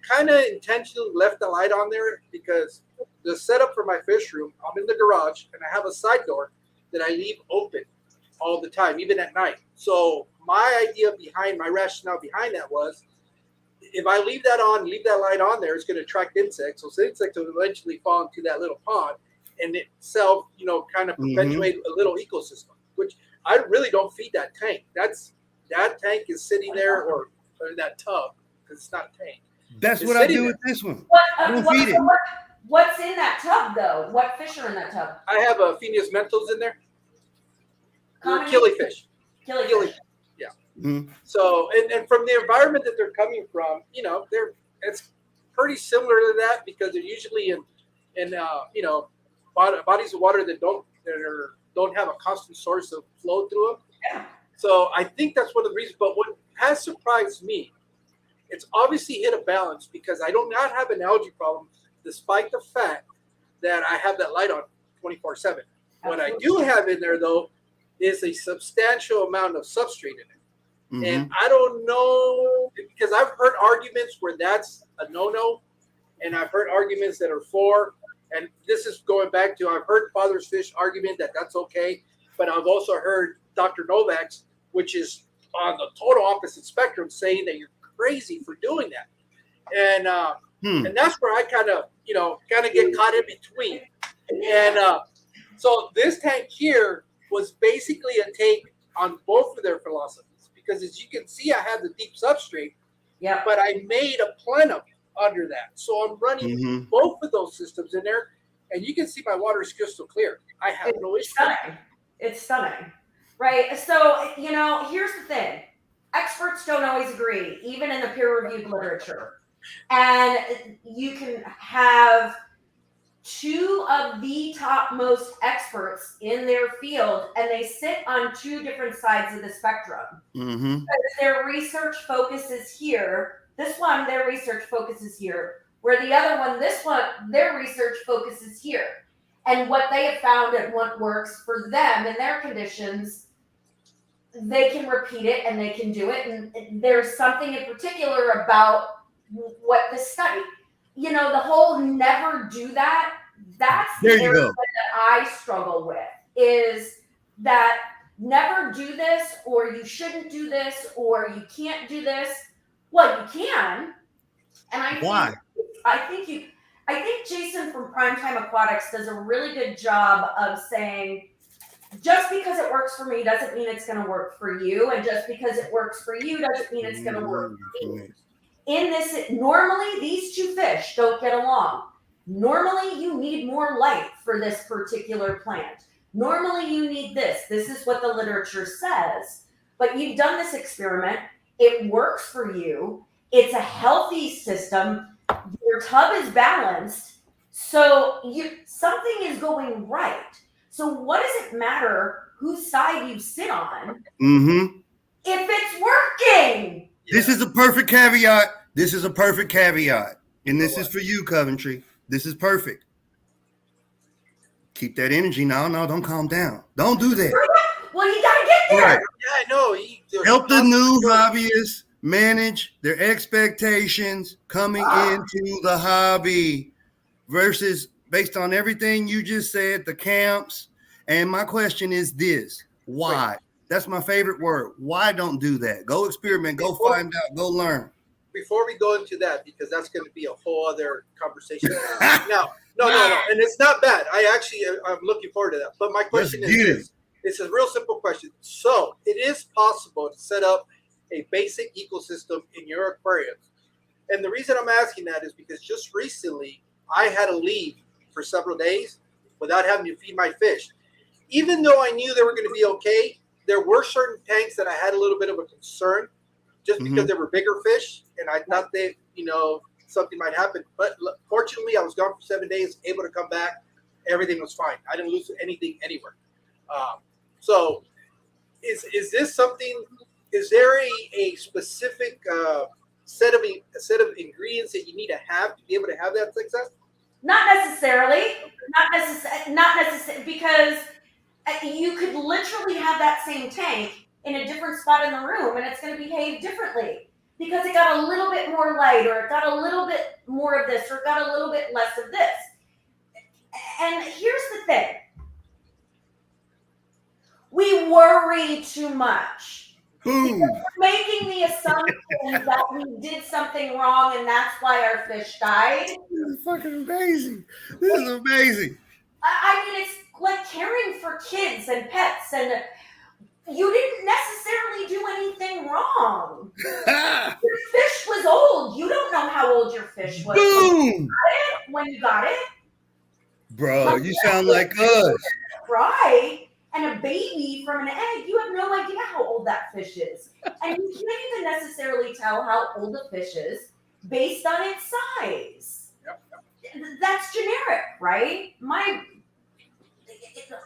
kind of intentionally left the light on there because the setup for my fish room, I'm in the garage, and I have a side door that I leave open all the time, even at night. So my rationale behind that was, if I leave that light on there, it's going to attract insects. So insects will eventually fall into that little pond and itself, kind of perpetuate a little ecosystem, which I really don't feed that tank. That tank is sitting there, or or in that tub, because it's not a tank. That's It's what I sitting do there. with this one. What, Don't feed it. what's in that tub though? What fish are in that tub? I have a Phineas mentos in there. They're Common killifish. Killifish. Yeah. Mhm. So, and from the environment that they're coming from, it's pretty similar to that, because they're usually in bodies of water that don't have a constant source of flow through them. Yeah. So I think that's one of the reasons. But what has surprised me, it's obviously hit a balance, because I do not have an algae problem, despite the fact that I have that light on 24/7. What I do have in there, though, is a substantial amount of substrate in it. Mhm. And I don't know, because I've heard arguments where that's a no-no, and I've heard arguments that are for, and this is going back to, I've heard Father's Fish argument that that's okay, but I've also heard Dr. Novak's, which is on the total opposite spectrum, saying that you're crazy for doing that. And that's where I kind of get caught in between. And so this tank here was basically a take on both of their philosophies, because as you can see, I have the deep substrate, Yeah. but I made a plenum under that. So I'm running both of those systems in there, and you can see my water is crystal clear. I have no issue. It's stunning. Right. So, here's the thing. Experts don't always agree, even in the peer-reviewed literature. And you can have two of the topmost experts in their field, and they sit on two different sides of the spectrum. Mm-hmm. Their research focuses here. This one, their research focuses here. Where the other one, this one, their research focuses here. And what they have found and what works for them in their conditions, they can repeat it and they can do it. And there's something in particular about what the study, the whole never do that. That's the area that I struggle with, is that never do this, or you shouldn't do this, or you can't do this. Well, you can. And I think Jason from Primetime Aquatics does a really good job of saying, just because it works for me doesn't mean it's going to work for you. And just because it works for you doesn't mean it's going to work for me. In this, normally these two fish don't get along. Normally you need more light for this particular plant. Normally you need this. This is what the literature says. But you've done this experiment. It works for you. It's a healthy system. Your tub is balanced. So something is going right. So what does it matter whose side you sit on if it's working? This is a perfect caveat. And this is for you, Coventry. This is perfect. Keep that energy now. No, don't calm down. Don't do that. Well, you got to get there. Right. Yeah, I know. Help the new hobbyists manage their expectations coming into the hobby versus based on everything you just said, the camps. And my question is this: why? Wait. That's my favorite word. Why don't do that? Go experiment, go find out, go learn. Before we go into that, because that's going to be a whole other conversation. No, and it's not bad. I'm looking forward to that. But my question is this. It's a real simple question. So it is possible to set up a basic ecosystem in your aquariums. And the reason I'm asking that is because just recently I had to leave for several days without having to feed my fish. Even though I knew they were going to be okay, there were certain tanks that I had a little bit of a concern just because they were bigger fish, and I thought something might happen. But fortunately, I was gone for 7 days, able to come back. Everything was fine. I didn't lose anything anywhere. So is this something, is there a specific set of ingredients that you need to have to be able to have that success? Not necessarily. Not necessarily, because you could literally have that same tank in a different spot in the room and it's going to behave differently because it got a little bit more light, or it got a little bit more of this, or it got a little bit less of this. And here's the thing. We worry too much. Boom. We're making the assumption that we did something wrong and that's why our fish died. This is fucking amazing. This is amazing. I mean, it's like caring for kids and pets, and you didn't necessarily do anything wrong. fish was Boom, when you got it. bro. You sound like us. Fry and a baby from an egg, you have no idea how old that fish is. And you can't even necessarily tell how old a fish is based on its size. Yep. That's generic, right? I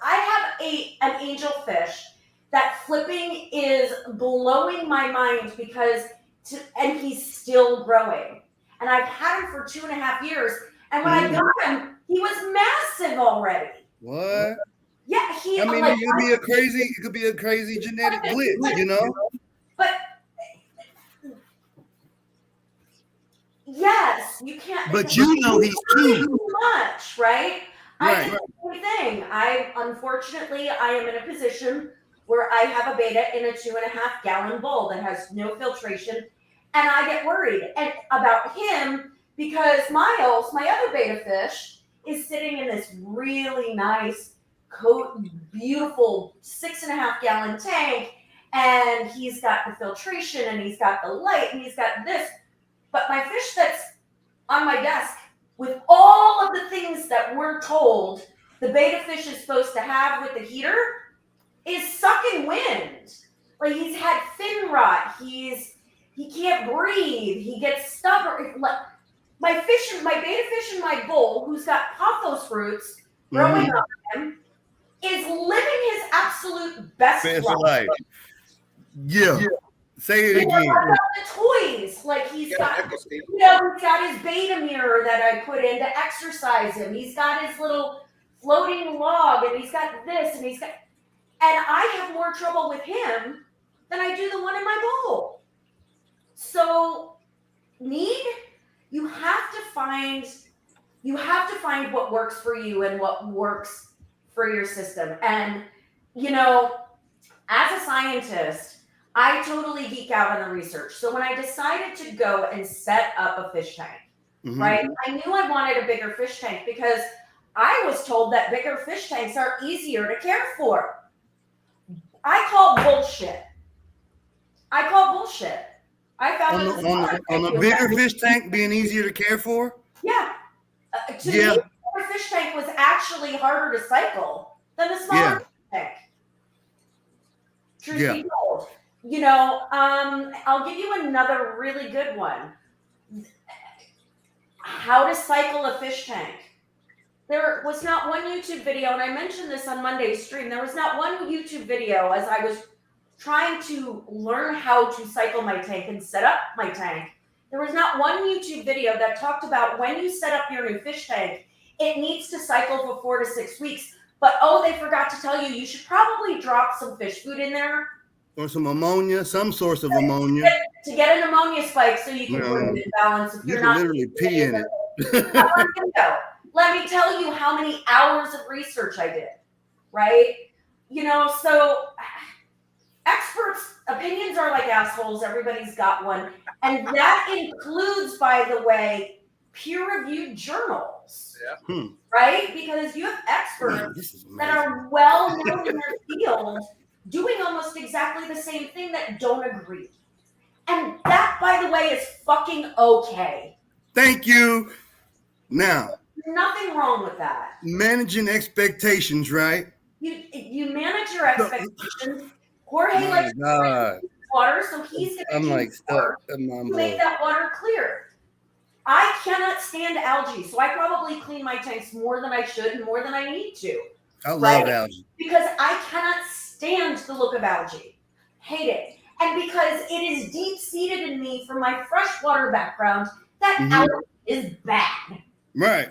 have an angel fish that flipping is blowing my mind and he's still growing. And I've had him for 2.5 years. And when I got him, he was massive already. What? Yeah, it could be a crazy genetic glitch, you know? But yes, you can't. But you know he's too much, right? Right. I do the same thing. Unfortunately, I am in a position where I have a beta in a 2.5 gallon bowl that has no filtration, and I get worried about him because Miles, my other beta fish, is sitting in this really nice, beautiful 6.5 gallon tank, and he's got the filtration, and he's got the light, and he's got this. But my fish that's on my desk, with all of the things that we're told the beta fish is supposed to have with the heater, is sucking wind. Like, he's had fin rot. He can't breathe. He gets stubborn. My beta fish in my bowl, who's got pothos roots growing on him, is living his absolute best life. Yeah. Say it again. What about the toys? Like, he's got his beta mirror that I put in to exercise him. He's got his little floating log, and he's got this, and I have more trouble with him than I do the one in my bowl. So, you have to find what works for you and what works for your system. And, as a scientist, I totally geek out on the research. So when I decided to go and set up a fish tank, right, I knew I wanted a bigger fish tank because I was told that bigger fish tanks are easier to care for. I call bullshit. I found on a bigger fish tank being easier to care for? Yeah. To me, a bigger fish tank was actually harder to cycle than a smaller fish tank. Truth be told. I'll give you another really good one. How to cycle a fish tank. There was not one YouTube video, and I mentioned this on Monday's stream. There was not one YouTube video as I was trying to learn how to cycle my tank and set up my tank. There was not one YouTube video that talked about when you set up your new fish tank, it needs to cycle for 4 to 6 weeks. But, they forgot to tell you should probably drop some fish food in there. Or some ammonia, some source of ammonia. To get an ammonia spike so you can breathe in balance. If you you're can not literally pee in it. Let me tell you how many hours of research I did, right? So experts' opinions are like assholes. Everybody's got one. And that includes, by the way, peer-reviewed journals, right? Because you have experts that are well known in their field doing almost exactly the same thing that don't agree. And that, by the way, is fucking okay. Thank you. Now, nothing wrong with that. Managing expectations, right? You manage your expectations. Jorge likes water, so he's going to stuck to make that water clear. I cannot stand algae, so I probably clean my tanks more than I should and more than I need to. I love algae. Because I cannot stand the look of algae. Hate it. And because it is deep-seated in me from my freshwater background, that algae is bad. Right.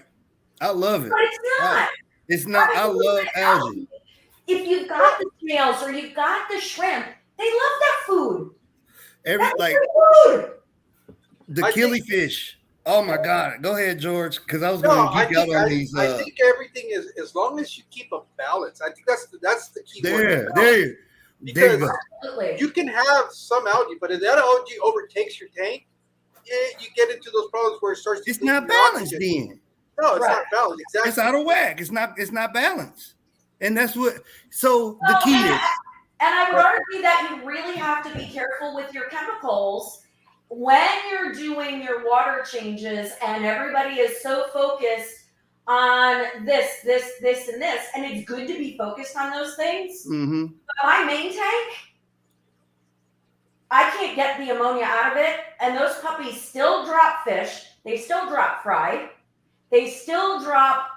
I love it. But it's not. It's not. I love algae. If you've got the snails or you've got the shrimp, they love that food. Food. The killifish. Oh my God. Go ahead, George, because I was going to geek out on these. I think everything is, as long as you keep a balance. I think that's the key word. Because you can have some algae, but if that algae overtakes your tank, you get into those problems where it starts to. It's not balanced then. No, it's not balanced. Exactly. It's out of whack. It's not balanced. And that's what. So the key is. And I would argue that you really have to be careful with your chemicals when you're doing your water changes and everybody is so focused on this, and this, and it's good to be focused on those things. Mm-hmm. But my main tank, I can't get the ammonia out of it, and those puppies still drop fish. They still drop fry. They still drop,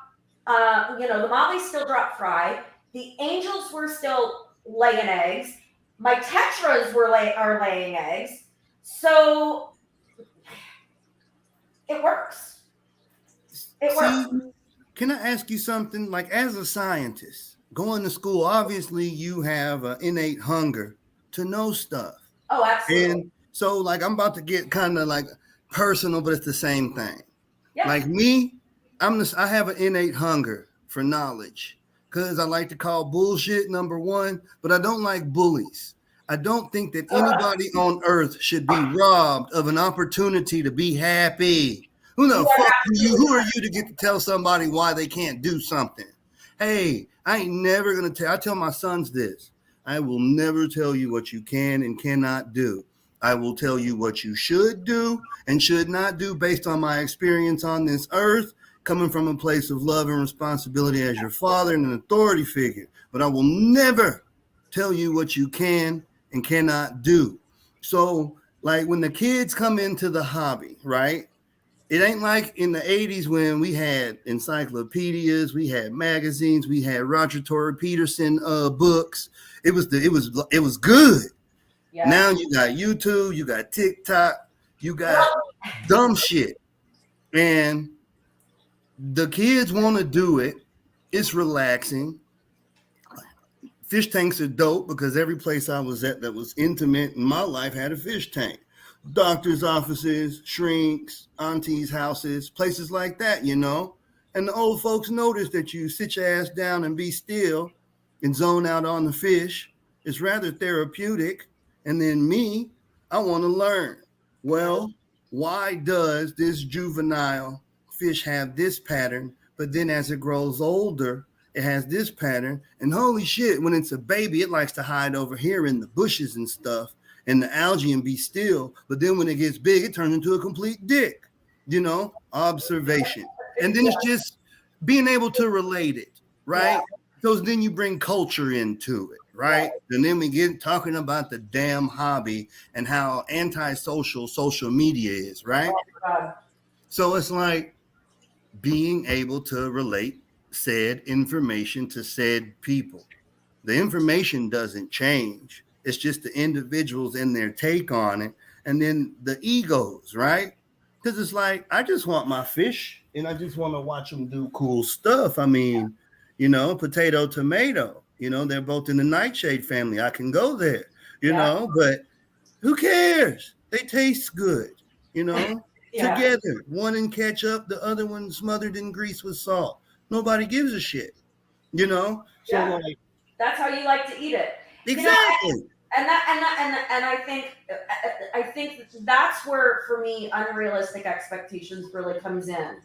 the mollies still drop fry. The angels were still laying eggs. My tetras are laying eggs. So it works. It works. Can I ask you something? Like, as a scientist, going to school, obviously you have an innate hunger to know stuff. Oh, absolutely. And so, like, I'm about to get kind of like personal, but it's the same thing. Yeah. Like me, I have an innate hunger for knowledge because I like to call bullshit number one, but I don't like bullies. I don't think that anybody on earth should be robbed of an opportunity to be happy. Who the fuck are you? Who are you to get to tell somebody why they can't do something? Hey, I ain't never going to tell. I tell my sons this. I will never tell you what you can and cannot do. I will tell you what you should do and should not do based on my experience on this earth, coming from a place of love and responsibility as your father and an authority figure. But I will never tell you what you can and cannot do. So, like, when the kids come into the hobby, right? It ain't like in the 80s when we had encyclopedias, we had magazines, we had Roger Tory Peterson books. It was good. Yeah. Now you got YouTube, you got TikTok, you got dumb shit. And the kids want to do it. It's relaxing. Fish tanks are dope because every place I was at that was intimate in my life had a fish tank. Doctors' offices, shrinks, aunties' houses, places like that, you know. And the old folks notice that you sit your ass down and be still and zone out on the fish. It's rather therapeutic. And then me, I want to learn. Well, why does this juvenile fish have this pattern, but then as it grows older, it has this pattern? And holy shit, when it's a baby, it likes to hide over here in the bushes and stuff and the algae and be still. But then when it gets big, it turns into a complete dick, you know, observation. And then it's just being able to relate it, right? So then you bring culture into it, right? And then we get talking about the damn hobby and how antisocial social media is, right? So it's like being able to relate said information to said people. The information doesn't change. It's just the individuals and their take on it. And then the egos, right? Because it's like, I just want my fish and I just want to watch them do cool stuff. I mean, you know, potato, tomato, you know, they're both in the nightshade family. I can go there, you know, but who cares? They taste good, you know, together. One in ketchup, the other one smothered in grease with salt. Nobody gives a shit, you know? So like, that's how you like to eat it. Exactly. You know, and I think that's where, for me, unrealistic expectations really comes in,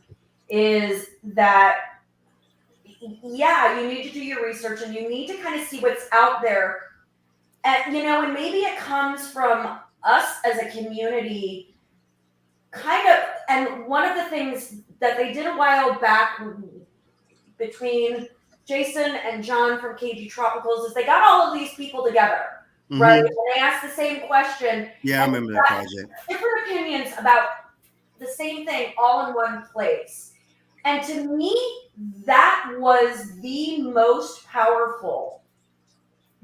is that, you need to do your research and you need to kind of see what's out there. And, you know, and maybe it comes from us as a community kind of, and one of the things that they did a while back between Jason and John from KG Tropicals is they got all of these people together, right? And they asked the same question. Yeah, I remember that project. Different opinions about the same thing all in one place. And to me, that was the most powerful,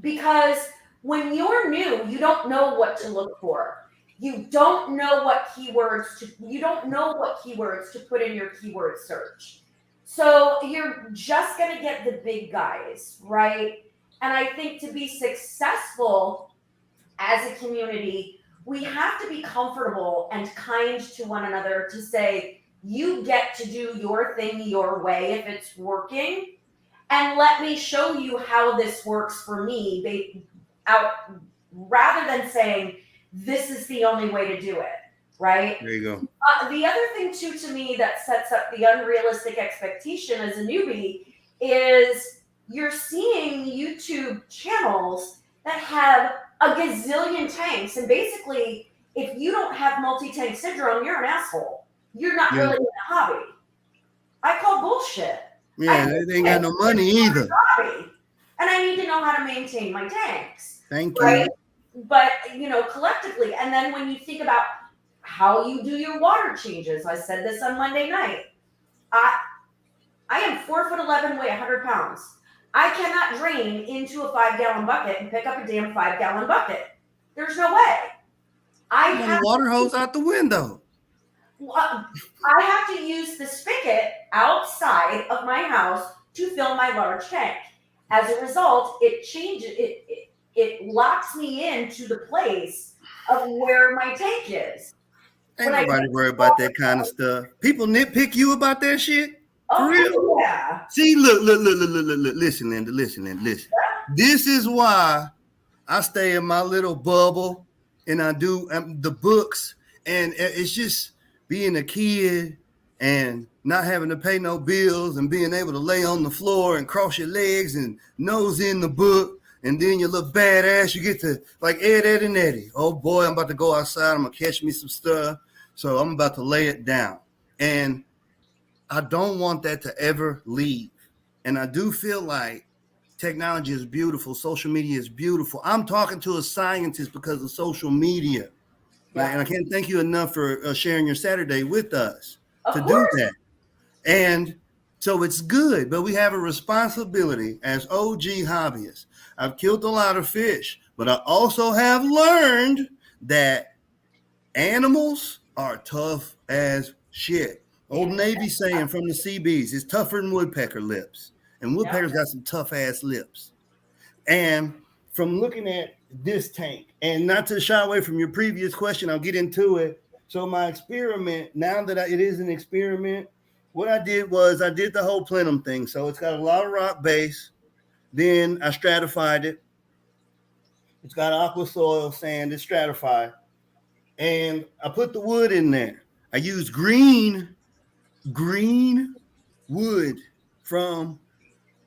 because when you're new, you don't know what to look for. You don't know what keywords to put in your keyword search. So you're just going to get the big guys, right? And I think to be successful as a community, we have to be comfortable and kind to one another to say, you get to do your thing your way if it's working, and let me show you how this works for me, rather than saying, this is the only way to do it, right? There you go. The other thing, too, to me that sets up the unrealistic expectation as a newbie is you're seeing YouTube channels that have a gazillion tanks. And basically, if you don't have multi-tank syndrome, you're an asshole. You're not Yeah. really in a hobby. I call bullshit. Yeah, they ain't got no money either. Hobby. And I need to know how to maintain my tanks. Thank right? you. But, collectively, and then when you think about how you do your water changes, I said this on Monday night. I am 4'11", weigh 100 pounds. I cannot drain into a 5-gallon bucket and pick up a damn 5-gallon bucket. There's no way. I have the water hose out the window. I have to use the spigot outside of my house to fill my large tank. As a result, it changes it locks me into the place of where my tank is. Ain't nobody worry about that kind of stuff. People nitpick you about that shit. For real? Yeah. See, look, listen, Linda, listen. This is why I stay in my little bubble and I do the books, and it's just being a kid and not having to pay no bills and being able to lay on the floor and cross your legs and nose in the book, and then you look badass. You get to like Ed, and Eddie. Oh boy, I'm about to go outside. I'm gonna catch me some stuff. So I'm about to lay it down. And I don't want that to ever leave. And I do feel like technology is beautiful. Social media is beautiful. I'm talking to a scientist because of social media. Yeah. And I can't thank you enough for sharing your Saturday with us Of to course. do that. And so it's good, but we have a responsibility as OG hobbyists. I've killed a lot of fish, but I also have learned that animals are tough as shit. Old Navy saying from the CBs, it's tougher than woodpecker lips. And woodpeckers got some tough ass lips. And from looking at this tank, and not to shy away from your previous question, I'll get into it. So my experiment, now that it is an experiment, what I did was I did the whole plenum thing. So it's got a lot of rock base. Then I stratified it. It's got aqua soil, sand, it's stratified. And I put the wood in there. I used green wood from,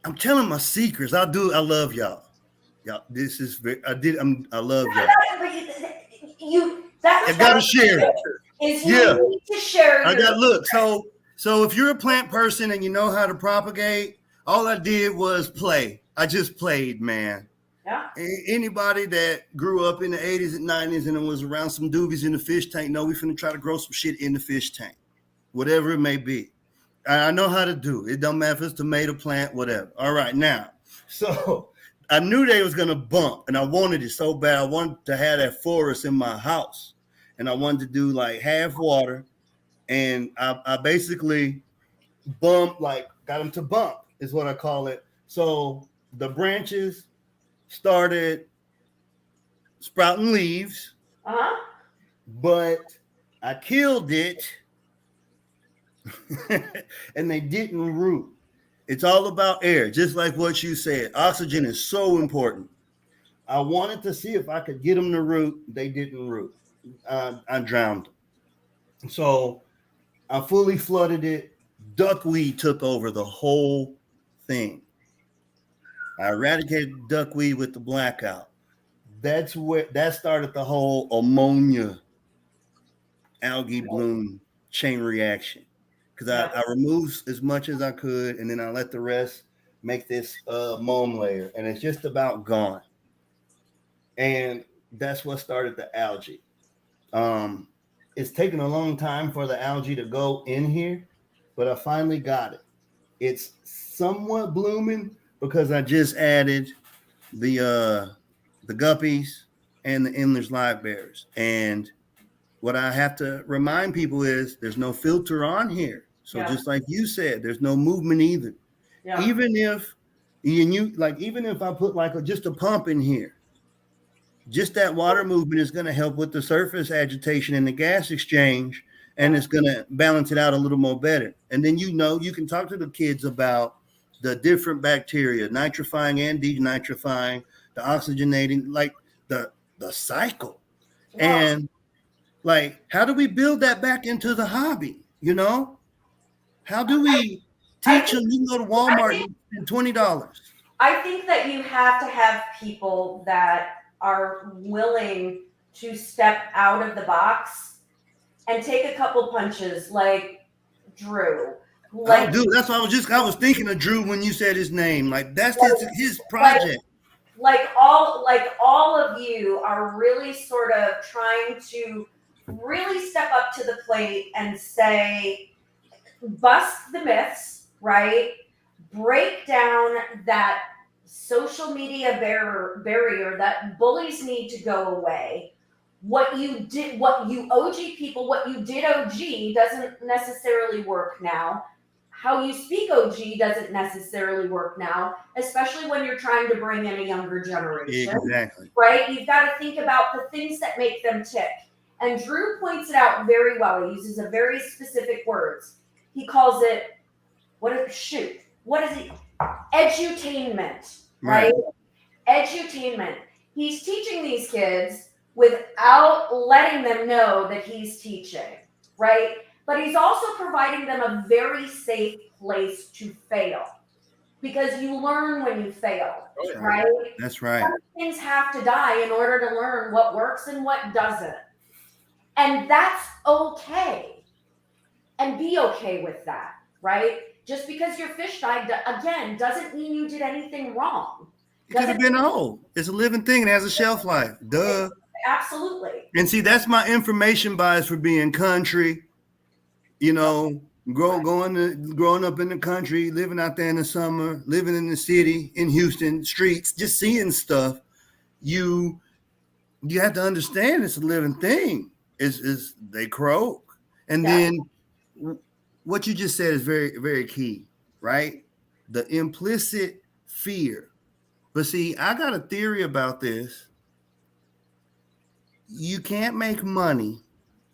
I'm telling my secrets. I love y'all. Y'all, this is very, I love y'all. I gotta share it. You need to share. Look. So if you're a plant person and you know how to propagate, all I did was play. I just played, man. Yeah. Anybody that grew up in the 80s and 90s and was around some doobies in the fish tank, no, we finna try to grow some shit in the fish tank, whatever it may be. I know how to do it. It don't matter if it's tomato plant, whatever. All right, now, so I knew they was gonna bump, and I wanted it so bad. I wanted to have that forest in my house, and I wanted to do like half water, and I basically got them to bump is what I call it. So the branches started sprouting leaves, but I killed it and they didn't root. It's all about air, just like what you said. Oxygen is so important. I wanted to see if I could get them to root. They didn't root. I drowned them. So I fully flooded it. Duckweed took over the whole thing. I eradicated duckweed with the blackout. That started the whole ammonia algae bloom chain reaction. Because I removed as much as I could, and then I let the rest make this moam layer, and it's just about gone. And that's what started the algae. It's taken a long time for the algae to go in here, but I finally got it. It's somewhat blooming because I just added the guppies and the Endler's live bears. And what I have to remind people is there's no filter on here. So just like you said, there's no movement either. Yeah. Even if I put just a pump in here, just that water movement is going to help with the surface agitation and the gas exchange, and it's going to balance it out a little more better. And then you can talk to the kids about the different bacteria, nitrifying and denitrifying, the oxygenating, like the cycle. Wow. And like, how do we build that back into the hobby? How do we teach them? You can go to Walmart and spend $20. I think that you have to have people that are willing to step out of the box and take a couple punches like Drew. Like, dude, that's what I was thinking of Drew when you said his name. Like that's his project. Like all of you are really sort of trying to really step up to the plate and say, bust the myths, right? Break down that social media barrier that bullies need to go away. What you OG people, what you did OG doesn't necessarily work now. How you speak OG doesn't necessarily work now, especially when you're trying to bring in a younger generation. Exactly. Right? You've got to think about the things that make them tick. And Drew points it out very well. He uses a very specific words. He calls it, what is it? Edutainment, right? Edutainment. He's teaching these kids without letting them know that he's teaching, right? But he's also providing them a very safe place to fail, because you learn when you fail, right? That's right. Some things have to die in order to learn what works and what doesn't. And that's okay. And be okay with that, right? Just because your fish died, again, doesn't mean you did anything wrong. It could have been old. It's a living thing. It has a shelf life. Duh. Absolutely. And see, that's my information bias for being country. You know, growing up in the country, living out there in the summer, living in the city, in Houston streets, just seeing stuff. You have to understand it's a living thing. Is they croak. And then what you just said is very, very key, right? The implicit fear. But see, I got a theory about this. You can't make money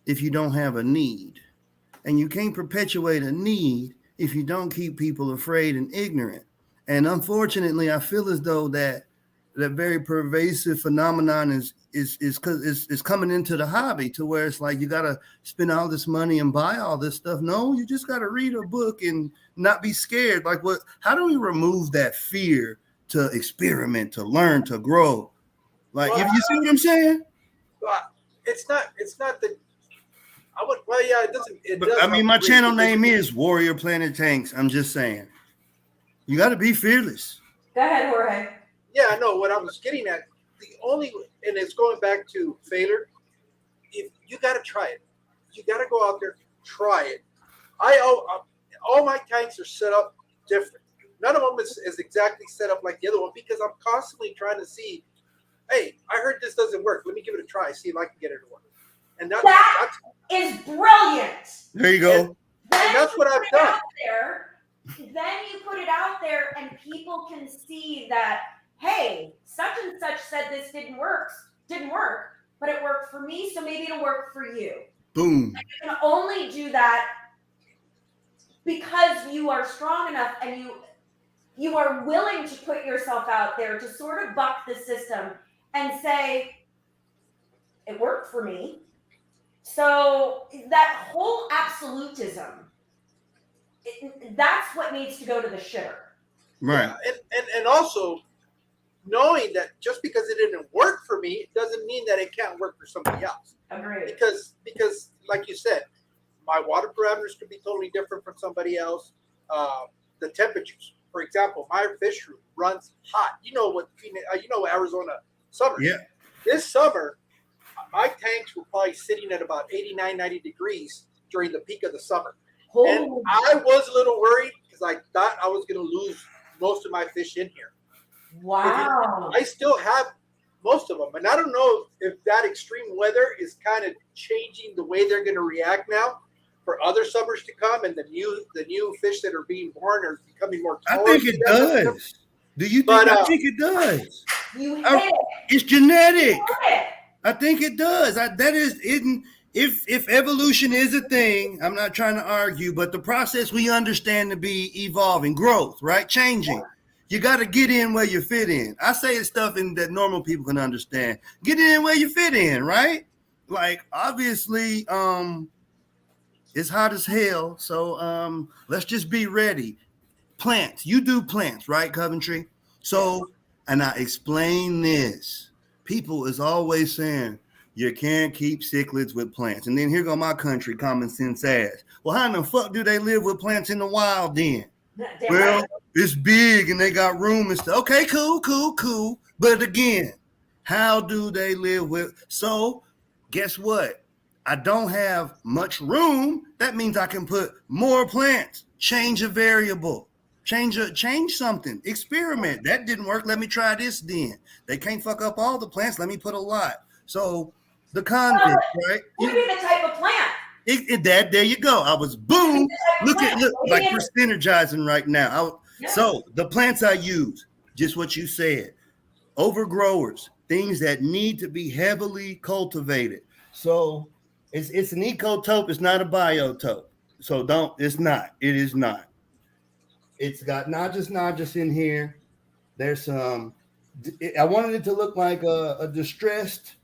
if you don't have a need. And you can't perpetuate a need if you don't keep people afraid and ignorant. And unfortunately, I feel as though that very pervasive phenomenon is coming into the hobby, to where it's like you got to spend all this money and buy all this stuff. No, you just got to read a book and not be scared. Like, how do we remove that fear to experiment, to learn, to grow? Like, if you see what I'm saying? It's not that. It doesn't. But I mean, my channel name is Warrior Planet Tanks. I'm just saying, you got to be fearless. Go ahead, Jorge. Yeah, I know what I was getting at. And it's going back to failure. If you got to try it, you got to go out there, try it. All my tanks are set up different. None of them is exactly set up like the other one, because I'm constantly trying to see. Hey, I heard this doesn't work. Let me give it a try. See if I can get it to work. And that's is brilliant. There you go. And that's what I've done. Then you put it out there, and people can see that, hey, such and such said this didn't work, but it worked for me, so maybe it'll work for you. Boom. And you can only do that because you are strong enough and you are willing to put yourself out there to sort of buck the system and say, it worked for me. So that whole absolutism, that's what needs to go to the shitter. Right. And also knowing that just because it didn't work for me, it doesn't mean that it can't work for somebody else. Agreed. Because like you said, my water parameters could be totally different from somebody else. The temperatures, for example, my fish room runs hot. You know what Arizona summer. Yeah. This summer, my tanks were probably sitting at about 89, 90 degrees during the peak of the summer. Oh. And I was a little worried because I thought I was going to lose most of my fish in here. Wow. I still have most of them. And I don't know if that extreme weather is kind of changing the way they're going to react now for other summers to come, and the new fish that are being born are becoming more tolerant. I think it does. Do you think? I think it does. You hit it. It's genetic. You hit it. I think it does. That is it. If evolution is a thing, I'm not trying to argue, but the process we understand to be evolving, growth, right? Changing. You got to get in where you fit in. I say it's stuff that normal people can understand. Get in where you fit in, right? Like, obviously, it's hot as hell. So let's just be ready. Plants. You do plants, right, Coventry? So, and I explain this. People is always saying, You can't keep cichlids with plants. And then here go my country common sense ass. Well, how in the fuck do they live with plants in the wild then? Well, it's big and they got room and stuff. Okay, cool. But again, how do they live with? So guess what? I don't have much room. That means I can put more plants, change a variable, change something, experiment. That didn't work. Let me try this then. They can't fuck up all the plants. Let me put a lot. So the convict, right? What would be the type of plant? There you go. I was boom. Look like we're synergizing right now. So the plants I use, just what you said, overgrowers, things that need to be heavily cultivated. So it's an ecotope. It's not a biotope. So it's not. It is not. It's got Nodus in here. There's some. I wanted it to look like a distressed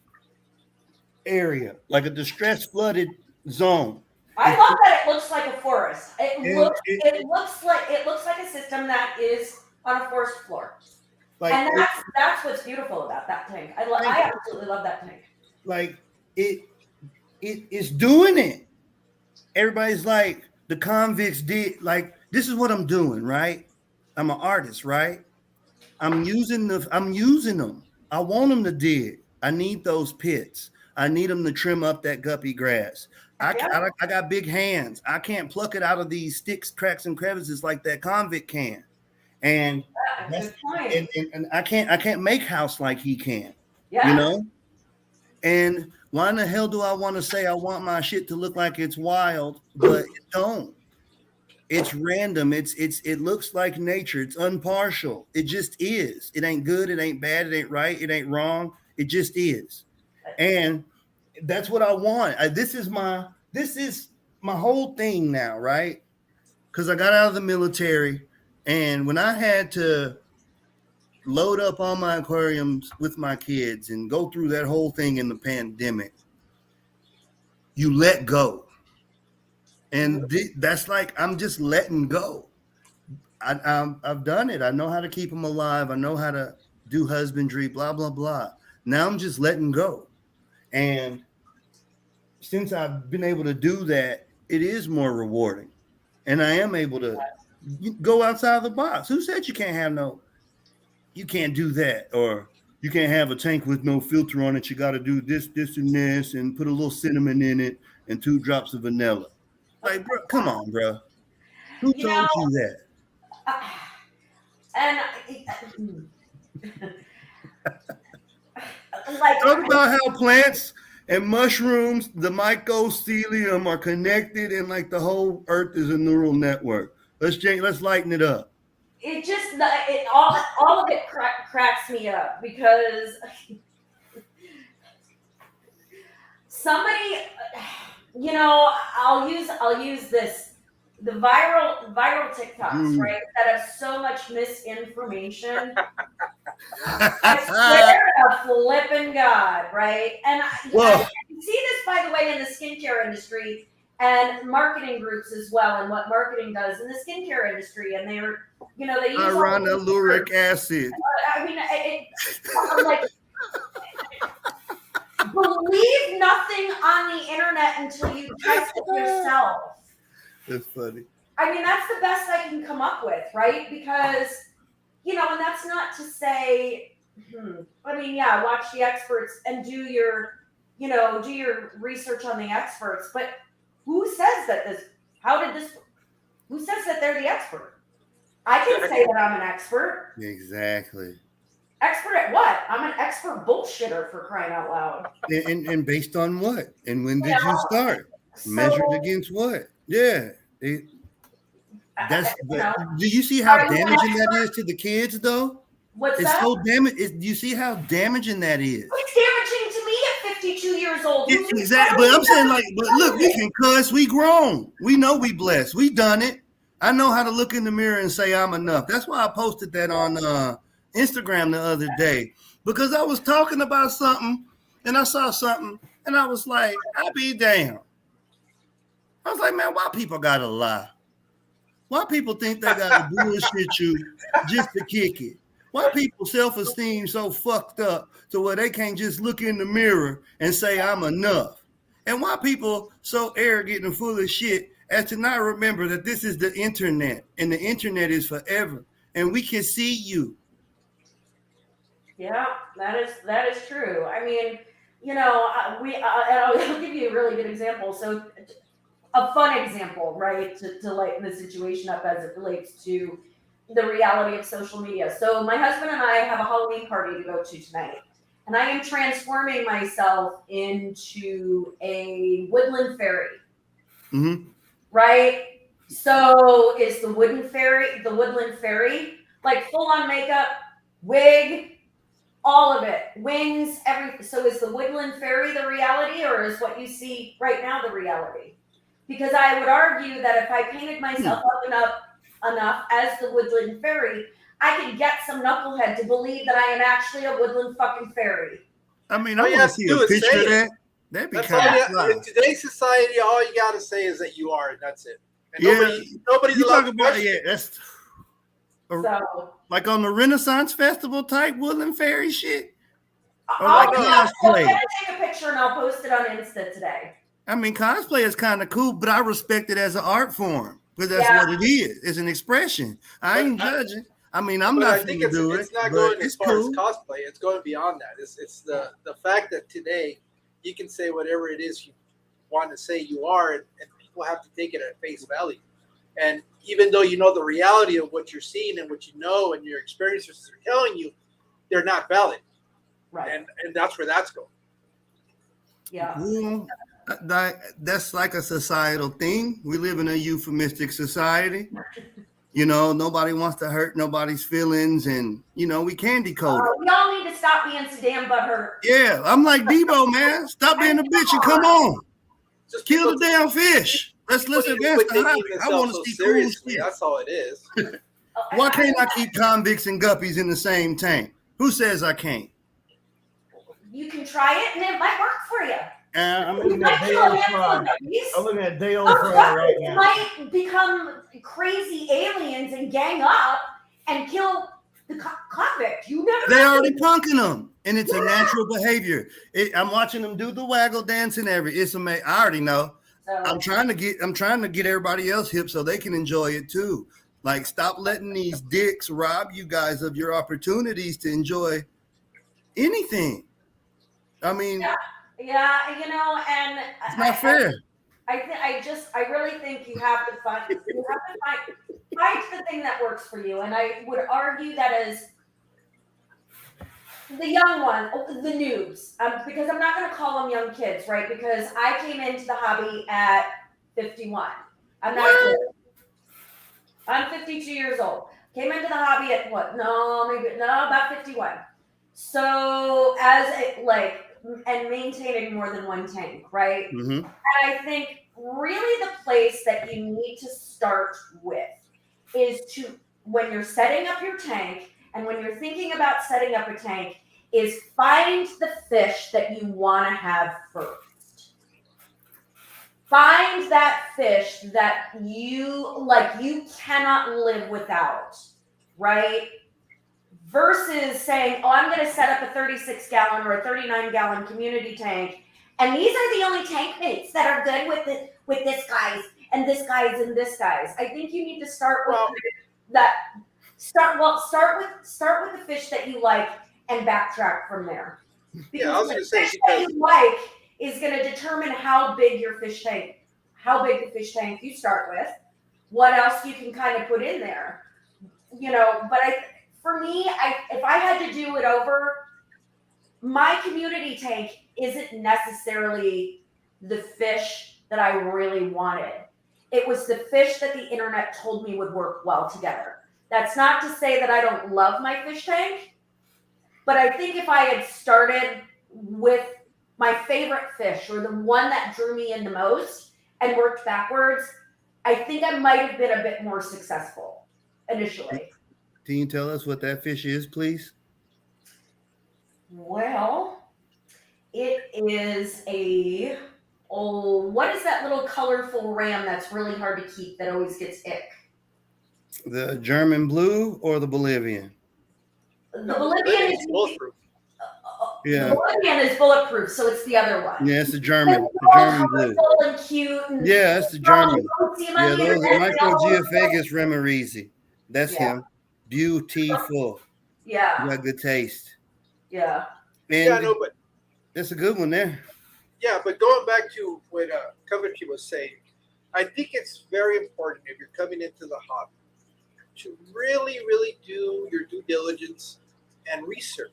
area, like a distressed flooded zone. I love that it looks like a forest. It looks like a system that is on a forest floor. Like, and that's what's beautiful about that tank. I absolutely love that tank. Like it's doing it. Everybody's like, the convicts did, like, this is what I'm doing, right? I'm an artist, right? I'm using them. I want them to dig. I need those pits. I need them to trim up that guppy grass. I got big hands. I can't pluck it out of these sticks, cracks, and crevices like that convict can. And and I can't make house like he can. Yeah. You know? And why in the hell do I want to say I want my shit to look like it's wild, but it don't? It's random. It looks like nature. It's impartial. It just is. It ain't good. It ain't bad. It ain't right. It ain't wrong. It just is. And that's what I want. This is my whole thing now, right? Because I got out of the military, and when I had to load up all my aquariums with my kids and go through that whole thing in the pandemic, you let go. And that's like, I'm just letting go. I've done it. I know how to keep them alive. I know how to do husbandry, blah, blah, blah. Now I'm just letting go. And since I've been able to do that, it is more rewarding. And I am able to go outside the box. Who said you can't do that? Or you can't have a tank with no filter on it. You got to do this, and this, and put a little cinnamon in it and 2 drops of vanilla. Like, bro, come on, bro. Who told you that? Talk about how plants and mushrooms, the mycelium, are connected, and like the whole earth is a neural network. Let's lighten it up. It just all of it cracks me up, because somebody, I'll use the viral TikToks, right, that have so much misinformation. I swear to flipping God, right? And I see this, by the way, in the skincare industry and marketing groups as well, and what marketing does in the skincare industry. And they're, they use hyaluronic acid. I mean, I'm like, believe nothing on the internet until you test it yourself. That's funny. I mean, that's the best I can come up with, right? Because, and that's not to say, watch the experts and do your research on the experts. But who says that who says that they're the expert? I can say that I'm an expert. Exactly. Expert at what? I'm an expert bullshitter, for crying out loud. And based on what? And when did you start? Measured against what? Yeah. Do you see how damaging that is to the kids, though? What's that? So do you see how damaging that is? It's damaging to me at 52 years old. Exactly. But I'm saying, but look, we can cuss. We grown. We know we blessed. We done it. I know how to look in the mirror and say I'm enough. That's why I posted that on Instagram the other day, because I was talking about something and I saw something and I was like, I'll be damned. I was like, man, why people gotta lie? Why people think they gotta bullshit you just to kick it? Why people self-esteem so fucked up to where they can't just look in the mirror and say I'm enough? And why people so arrogant and full of shit as to not remember that this is the internet and the internet is forever and we can see you. Yeah, that is true. I mean, you know, and I'll give you a really good example. So, a fun example, right, to lighten the situation up as it relates to the reality of social media. So, my husband and I have a Halloween party to go to tonight, and I am transforming myself into a woodland fairy. Mm-hmm. Right? So, is the woodland fairy, like full on makeup, wig, all of it, wings, everything. So is the woodland fairy the reality, or is what you see right now the reality? Because I would argue that if I painted myself up enough as the woodland fairy, I could get some knucklehead to believe that I am actually a woodland fucking fairy. I mean, I want to see a picture of that. That'd be kind of fun. In today's society, all you got to say is that you are, and that's it. And yeah, nobody's allowed to question. Yeah, that's like on the Renaissance Festival type woodland fairy shit. I'll take a picture and I'll post it on Insta today. I mean, cosplay is kind of cool, but I respect it as an art form because that's what it is. It's an expression. I ain't judging. I mean, I'm not going to do it. It's not going as far as cosplay. It's going beyond that. It's the fact that today you can say whatever it is you want to say you are, and people have to take it at face value. And even though you know the reality of what you're seeing and what you know and your experiences are telling you, they're not valid. Right. And that's where that's going. Yeah. Well, that's like a societal thing. We live in a euphemistic society. You know, nobody wants to hurt nobody's feelings, and you know we can decode it. We all need to stop being so damn butthurt. Yeah, I'm like Debo, man. Stop being a bitch and come on. Just kill the damn fish. Let's advance the hobby. I want to see cool shit. That's all it is. Why can't I keep convicts and guppies in the same tank? Who says I can't? You can try it, and it might work for you. I'm looking at Dale Frog. I'm looking at Dale Frog right now. Might become crazy aliens and gang up and kill the convict. You never. They already punking them, and it's a natural behavior. I'm watching them do the waggle dance and it's amazing. I already know. So, I'm trying to get everybody else hip so they can enjoy it too. Like, stop letting these dicks rob you guys of your opportunities to enjoy anything. I mean. Yeah, you know, and it's not fair. I really think you have to find the thing that works for you. And I would argue that as the young one, the noobs, because I'm not going to call them young kids, right? Because I came into the hobby at 51. I'm 52 years old. Came into the hobby at about 51. So and maintaining more than one tank, right? Mm-hmm. And I think really the place that you need to start with is when you're setting up your tank and when you're thinking about setting up a tank, is find the fish that you want to have first. Find that fish that you cannot live without, right? Versus saying, I'm going to set up a 36-gallon or a 39-gallon community tank, and these are the only tank mates that are good with this guys and this guys and this guys. I think you need to start with that. Start with the fish that you like and backtrack from there. Because the fish that you like is going to determine how big the fish tank you start with, what else you can kind of put in there, you know. But for me, if I had to do it over, my community tank isn't necessarily the fish that I really wanted. It was the fish that the internet told me would work well together. That's not to say that I don't love my fish tank, but I think if I had started with my favorite fish or the one that drew me in the most and worked backwards, I think I might have been a bit more successful initially. Can you tell us what that fish is, please? Well, it is what is that little colorful ram that's really hard to keep that always gets ick? The German blue or the Bolivian? The No, Bolivian it's is bulletproof. Yeah. The Bolivian is bulletproof, so it's the other one. Yeah, it's the German. It's The all German blue. colorful and cute. And Yeah, it's the you German. don't see 'em on Yeah, the those internet, they all look Microgephagus remerizi. That's Yeah. him. Beautiful. Yeah, You got good taste. yeah. And Yeah, no, but that's a good one there. yeah, but going back to what Coventry was saying, I think it's very important if you're coming into the hobby to really, really do your due diligence and research.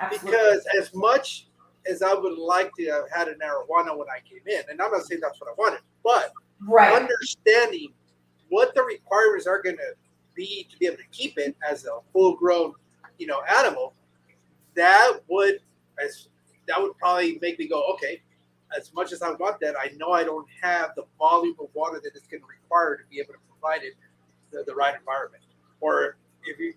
Absolutely. Because as much as I would like to have had an arowana when I came in, and I'm not saying that's what I wanted, but Right. understanding what the requirements are going to be to be able to keep it as a full-grown, animal, that would probably make me go, okay. As much as I want that, I know I don't have the volume of water that it's going to require to be able to provide it the right environment. Or if you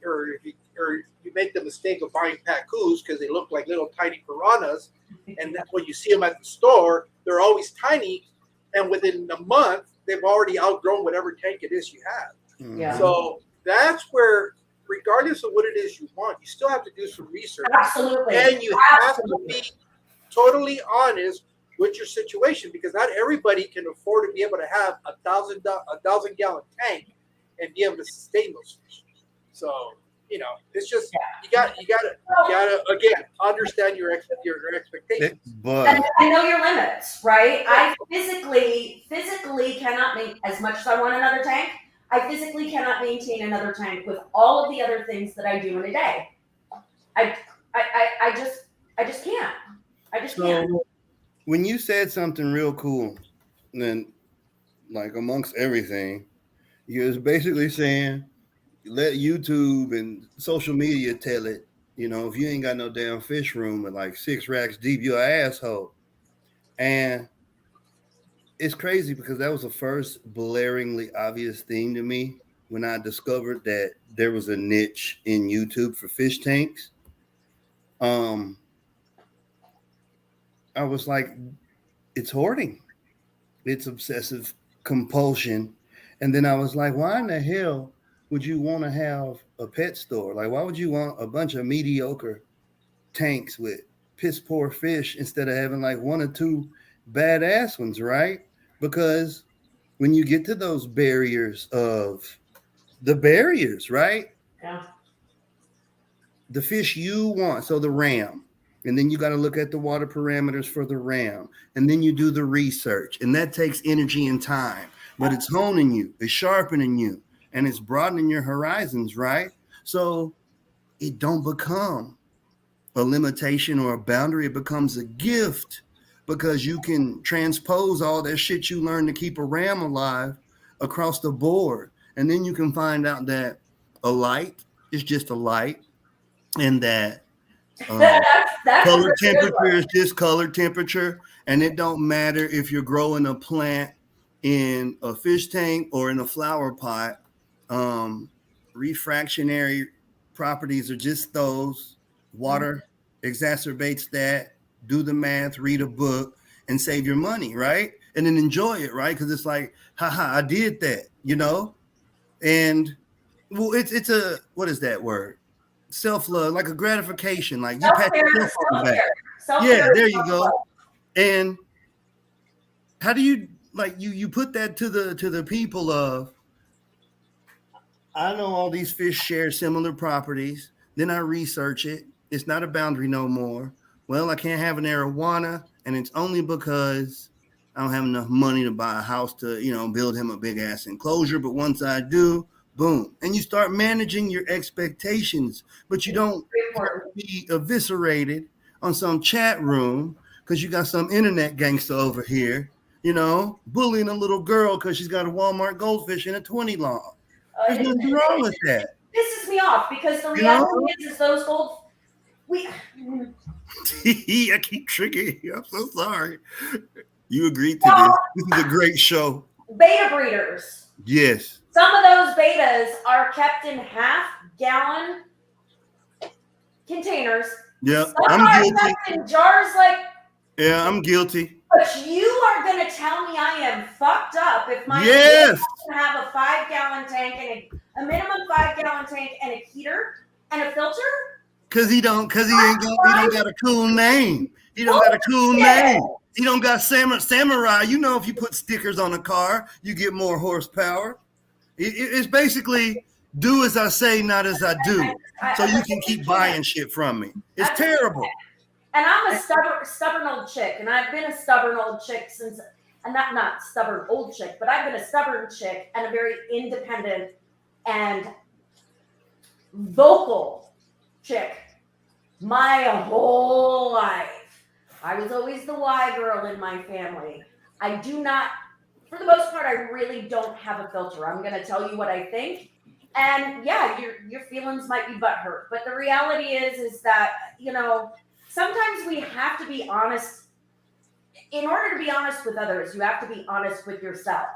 make the mistake of buying pacus because they look like little tiny piranhas, and that's when you see them at the store, they're always tiny, and within a month they've already outgrown whatever tank it is you have. Yeah. So that's where, regardless of what it is you want, you still have to do some research, Absolutely. and you have to be totally honest with your situation, because not everybody can afford to be able to have a 1,000-gallon tank and be able to sustain those fish. So it's just you got to again understand your expectations. But And I know your limits, right? I physically cannot make, as much as I want another tank, I physically cannot maintain another tank with all of the other things that I do in a day. I just can't. I just can't. so when you said something real cool, then like amongst everything, you was basically saying let YouTube and social media tell it. If you ain't got no damn fish room at like 6 racks deep, you're an asshole. And it's crazy because that was the first blaringly obvious thing to me when I discovered that there was a niche in YouTube for fish tanks. I was like, it's hoarding. It's obsessive compulsion. And then I was like, why in the hell would you want to have a pet store? Like, why would you want a bunch of mediocre tanks with piss poor fish instead of having like 1 or 2 badass ones, right? Because when you get to those barriers, right? Yeah. The fish you want, so the ram, and then you got to look at the water parameters for the ram, and then you do the research, and that takes energy and time, but it's honing you, it's sharpening you, and it's broadening your horizons, right? So it don't become a limitation or a boundary. It becomes a gift because you can transpose all that shit you learned to keep a ram alive across the board. And then you can find out that a light is just a light, and that That's color a good temperature one. is just color temperature. And it don't matter if you're growing a plant in a fish tank or in a flower pot. Refractionary properties are just those. Water exacerbates that. Do the math, read a book, and save your money, right? And then enjoy it, right? Because it's like, haha, I did that, And well, it's a, what is that word? Self-love, like a gratification, like you pat yourself on the back. Yeah, there you go. And how do you you put that to the people of, I know all these fish share similar properties. Then I research it. It's not a boundary no more. Well, I can't have an arowana, and it's only because I don't have enough money to buy a house to, build him a big ass enclosure. But once I do, boom. And you start managing your expectations, but you don't be eviscerated on some chat room because you got some internet gangster over here, bullying a little girl because she's got a Walmart goldfish in a 20 long. There's nothing wrong with that. Pisses me off because the reality is those gold. I keep tricking you. I'm so sorry. You agreed to this. This is a great show. Beta breeders. Yes. Some of those betas are kept in half-gallon containers. Yeah, Some I'm are guilty. kept in jars like. Yeah, I'm guilty. But you are going to tell me I am fucked up if my Yes. have a 5-gallon tank and a minimum 5-gallon tank and a heater and a filter? Cause he don't got a cool name. He don't got a cool name. He don't got samurai. You know, if you put stickers on a car, you get more horsepower. It's basically do as I say, not as I do. So you can keep buying shit from me. It's terrible. And I'm a stubborn old chick, and I've been a stubborn old chick since, and not stubborn old chick, but I've been a stubborn chick and a very independent and vocal chick my whole life. I was always the why girl in my family. I do not, for the most part, I really don't have a filter. I'm going to tell you what I think. And yeah, your feelings might be butthurt. But the reality is that, you know, sometimes we have to be honest. In order to be honest with others, you have to be honest with yourself.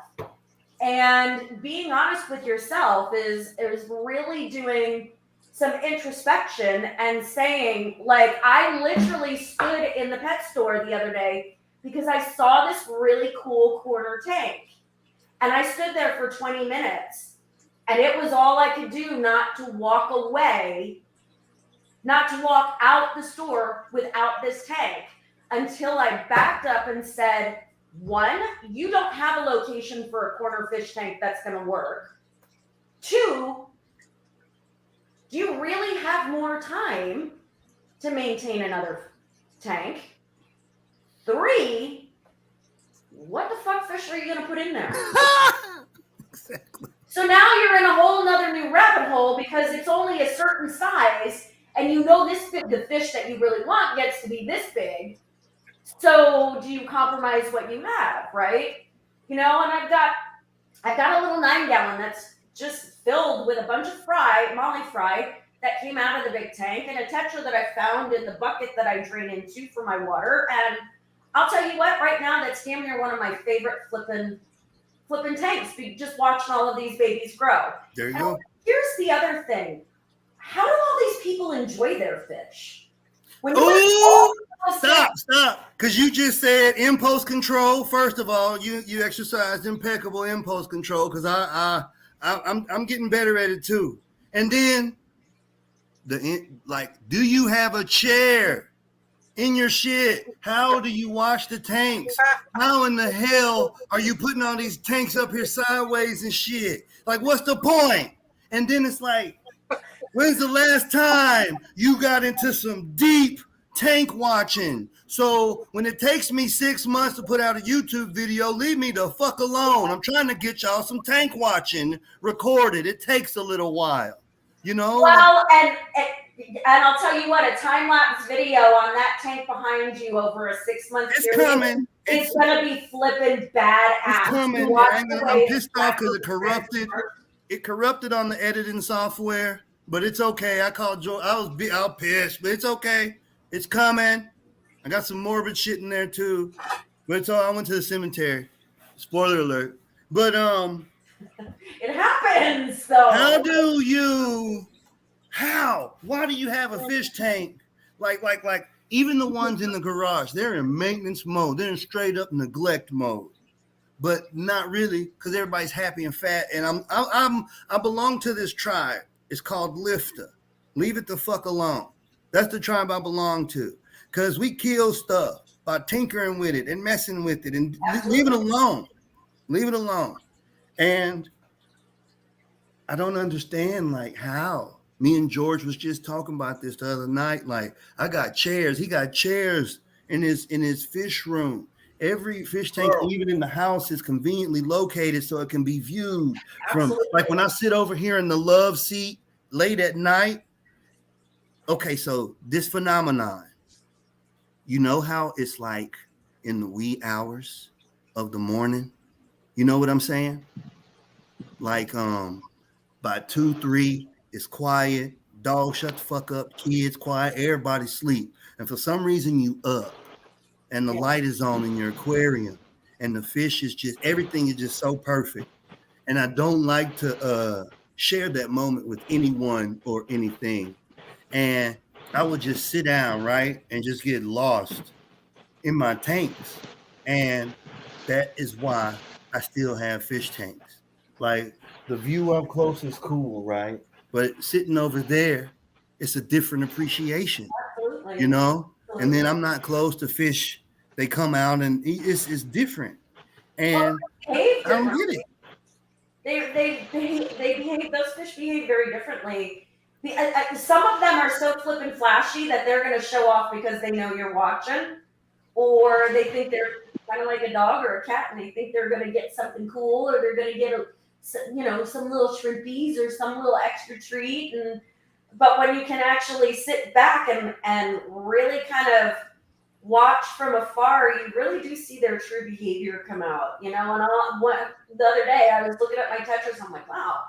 And being honest with yourself is really doing some introspection and saying, like, I literally stood in the pet store the other day because I saw this really cool corner tank. And I stood there for 20 minutes. And it was all I could do not to walk away, not to walk out the store without this tank until I backed up and said, one, you don't have a location for a corner fish tank that's going to work. Two, do you really have more time to maintain another tank? Three, what the fuck fish are you going to put in there? Exactly. So now you're in a whole nother new rabbit hole because it's only a certain size and you know this big, the fish that you really want gets to be this big. So do you compromise what you have, right? You know, and I've got a little 9-gallon that's just filled with a bunch of molly fry that came out of the big tank and a tetra that I found in the bucket that I drain into for my water. And I'll tell you what, right now, that's damn near one of my favorite flipping tanks. Just watching all of these babies grow. There you go. Here's the other thing. How do all these people enjoy their fish? When Stop. Because you just said impulse control. First of all, you exercised impeccable impulse control because I'm getting better at it too. And then do you have a chair in your shit? How do you wash the tanks? How in the hell are you putting all these tanks up here sideways and shit? Like, what's the point? And then it's like, when's the last time you got into some deep tank watching? So when it takes me 6 months to put out a YouTube video, leave me the fuck alone. I'm trying to get y'all some tank watching recorded. It takes a little while, you know? Well, and I'll tell you what, a time-lapse video on that tank behind you over a 6-month It's period, coming. It's going to be flipping badass. It's coming. I'm pissed off because it corrupted. It corrupted on the editing software, but it's okay. I called Joe. I was pissed, but it's okay. It's coming. I got some morbid shit in there too, but it's all. I went to the cemetery. Spoiler alert. But it happens though. Why do you have a fish tank? Like even the ones in the garage, they're in maintenance mode. They're in straight up neglect mode. But not really, because everybody's happy and fat. And I belong to this tribe. It's called Lifter. Leave it the fuck alone. That's the tribe I belong to. Because we kill stuff by tinkering with it and messing with it and leave it alone. Leave it alone. And I don't understand like how. Me and George was just talking about this the other night. Like, I got chairs. He got chairs in his fish room. Every fish tank, even in the house, is conveniently located so it can be viewed from. Like when I sit over here in the love seat late at night. Okay, so this phenomenon, you know how it's like in the wee hours of the morning? You know what I'm saying? Like by 2, 3, it's quiet. Dog, shut the fuck up. Kids, quiet. Everybody sleep. And for some reason, you up. And the light is on in your aquarium. And the fish is just, everything is just so perfect. And I don't like to share that moment with anyone or anything. And I would just sit down, right? And just get lost in my tanks. And that is why I still have fish tanks. Like the view up close is cool, right? But sitting over there it's a different appreciation, Absolutely. you know. And then I'm not close to fish. They come out and it's different, and I don't get it. They behave. Those fish behave very differently. Some of them are so flip and flashy that they're going to show off because they know you're watching, or they think they're kind of like a dog or a cat, and they think they're going to get something cool, or they're going to get some little shrimpies or some little extra treat. But when you can actually sit back and really kind of watch from afar, you really do see their true behavior come out. And the other day I was looking at my tetras. I'm like, wow,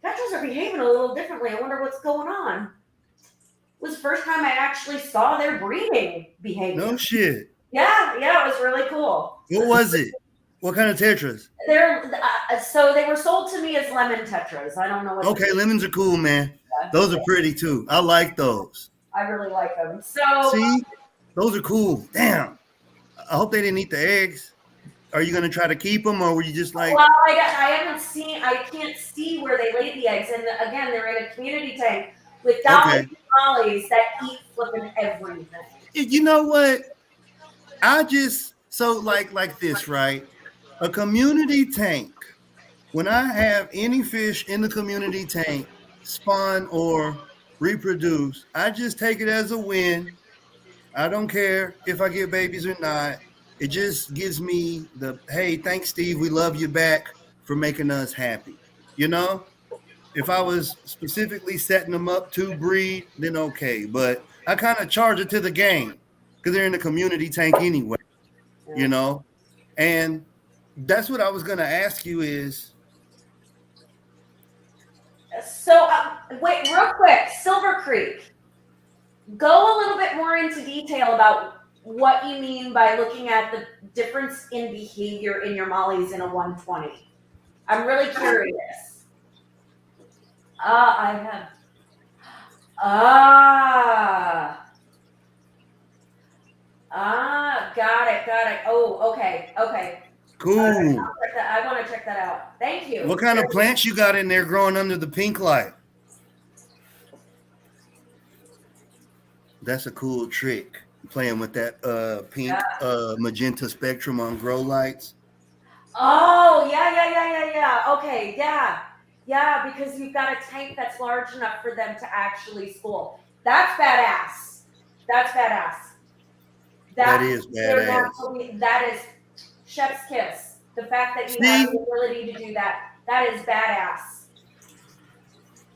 tetras are behaving a little differently. I wonder what's going on. It was the first time I actually saw their breeding behavior. No shit. Yeah, it was really cool. What was it? What kind of tetras? So they were sold to me as lemon tetras. I don't know what. Okay, lemons are cool, man. Those are pretty too. I like those. I really like them. So see, those are cool. Damn. I hope they didn't eat the eggs. Are you gonna try to keep them, or were you just like? Well, I haven't seen. I can't see where they laid the eggs, and again, they're in a community tank with dolphins and mollies that eat flipping everything. You know what? Like this, right? A community tank. When I have any fish in the community tank spawn or reproduce, I just take it as a win. I don't care if I get babies or not. It just gives me hey, thanks, Steve. We love you back for making us happy. If I was specifically setting them up to breed, then okay. But I kind of charge it to the game because they're in the community tank anyway, And that's what I was going to ask you is. So, wait, real quick, Silver Creek. Go a little bit more into detail about what you mean by looking at the difference in behavior in your mollies in a 120. I'm really curious. I have. Got it. Oh, okay. Cool. I want to check that out. Thank you. What kind of plants you got in there growing under the pink light? That's a cool trick. Playing with that pink magenta spectrum on grow lights. Oh, yeah. Okay, yeah, because you've got a tank that's large enough for them to actually school. That's badass. That is badass. That is chef's kiss. The fact that you have the ability to do that is badass.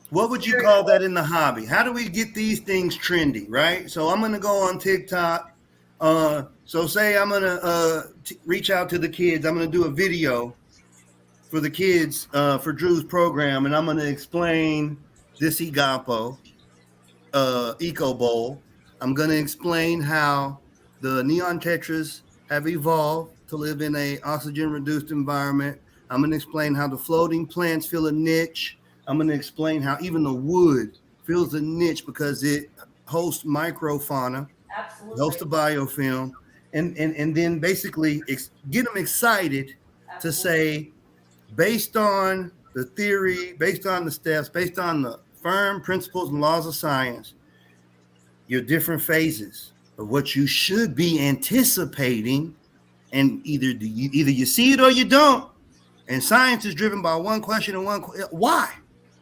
What would you call that in the hobby? How do we get these things trendy, right? So I'm going to go on TikTok. So say I'm going to reach out to the kids. I'm going to do a video for the kids for Drew's program, and I'm going to explain this Igapo Eco Bowl. I'm going to explain how the neon tetras have evolved to live in a oxygen-reduced environment. I'm going to explain how the floating plants fill a niche. I'm going to explain how even the wood fills a niche because it hosts microfauna, hosts a biofilm, and then basically get them excited to say, based on the theory, based on the steps, based on the firm principles and laws of science, your different phases of what you should be anticipating, and either you see it or you don't. And science is driven by one question and why?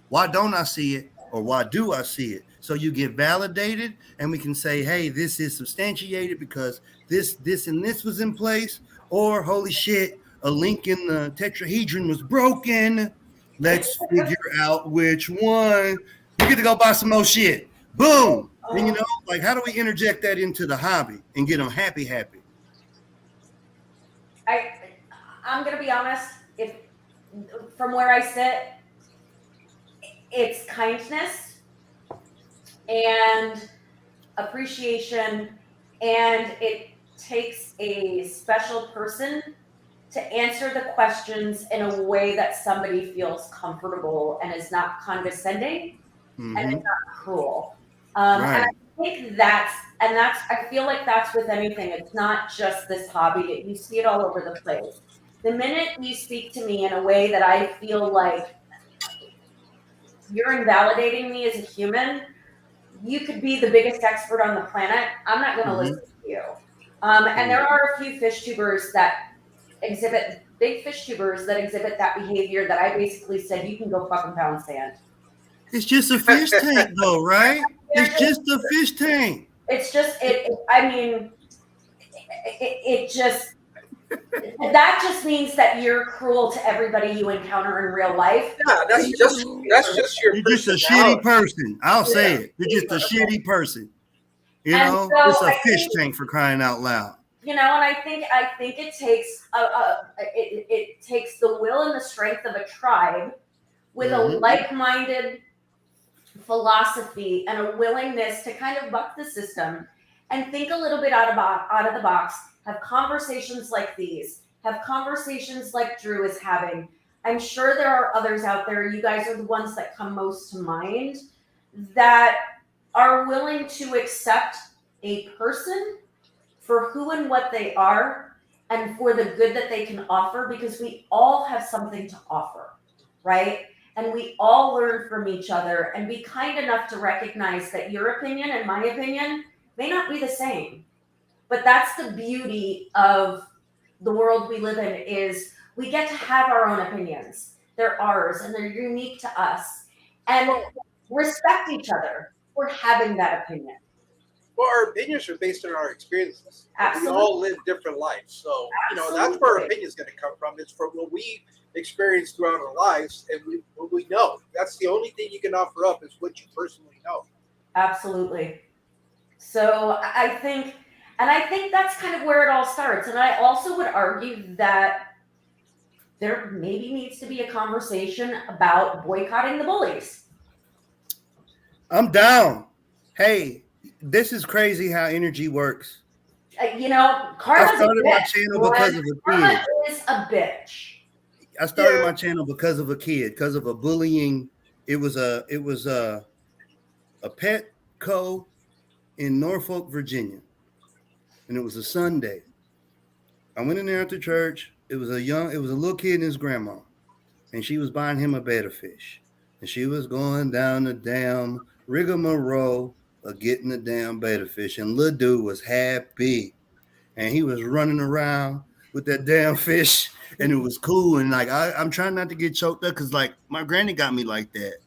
Why don't I see it, or why do I see it? So you get validated, and we can say, hey, this is substantiated because this, and this was in place, or holy shit, a link in the tetrahedron was broken. Let's figure out which one. We get to go buy some more shit. Boom. And how do we interject that into the hobby and get them happy? I'm going to be honest. From where I sit, it's kindness and appreciation, and it takes a special person to answer the questions in a way that somebody feels comfortable and is not condescending and is not cruel. Right. And I think I feel like that's with anything. It's not just this hobby. You see it all over the place. The minute you speak to me in a way that I feel like you're invalidating me as a human, you could be the biggest expert on the planet. I'm not going to listen to you. And there are a few fish tubers that exhibit that behavior that I basically said, you can go fucking pound sand. It's just a fish tank, though, right? It's just a fish tank. It's just I mean, it just that just means that you're cruel to everybody you encounter in real life. Yeah, that's just your. You're just a shitty person. I'll say it. You're just a shitty person. You know, so it's a fish tank for crying out loud. You know, and I think it takes it takes the will and the strength of a tribe with a like-minded philosophy and a willingness to kind of buck the system and think a little bit out of the box, have conversations like these, have conversations like Drew is having. I'm sure there are others out there, you guys are the ones that come most to mind, that are willing to accept a person for who and what they are and for the good that they can offer, because we all have something to offer, right? And we all learn from each other, and be kind enough to recognize that your opinion and my opinion may not be the same. But that's the beauty of the world we live in, is we get to have our own opinions. They're ours and they're unique to us, and respect each other for having that opinion. Well, our opinions are based on our experiences. Absolutely. We all live different lives. So, that's where our opinion is going to come from. It's from what we experience throughout our lives, and what we know. That's the only thing you can offer up, is what you personally know. Absolutely. So I think that's kind of where it all starts. And I also would argue that there maybe needs to be a conversation about boycotting the bullies. I'm down. Hey, this is crazy how energy works. Karma's I started a bitch. my channel because of a Karma kid. is a bitch. I started my channel because of a kid, because of a bullying. It was a Petco in Norfolk, Virginia, and it was a Sunday. I went in there after church. It was a little kid and his grandma, and she was buying him a bed of fish, and she was going down the damn rigmarole of getting the damn betta fish, and little dude was happy, and he was running around with that damn fish, and it was cool. And like I'm trying not to get choked up, because like my granny got me like that,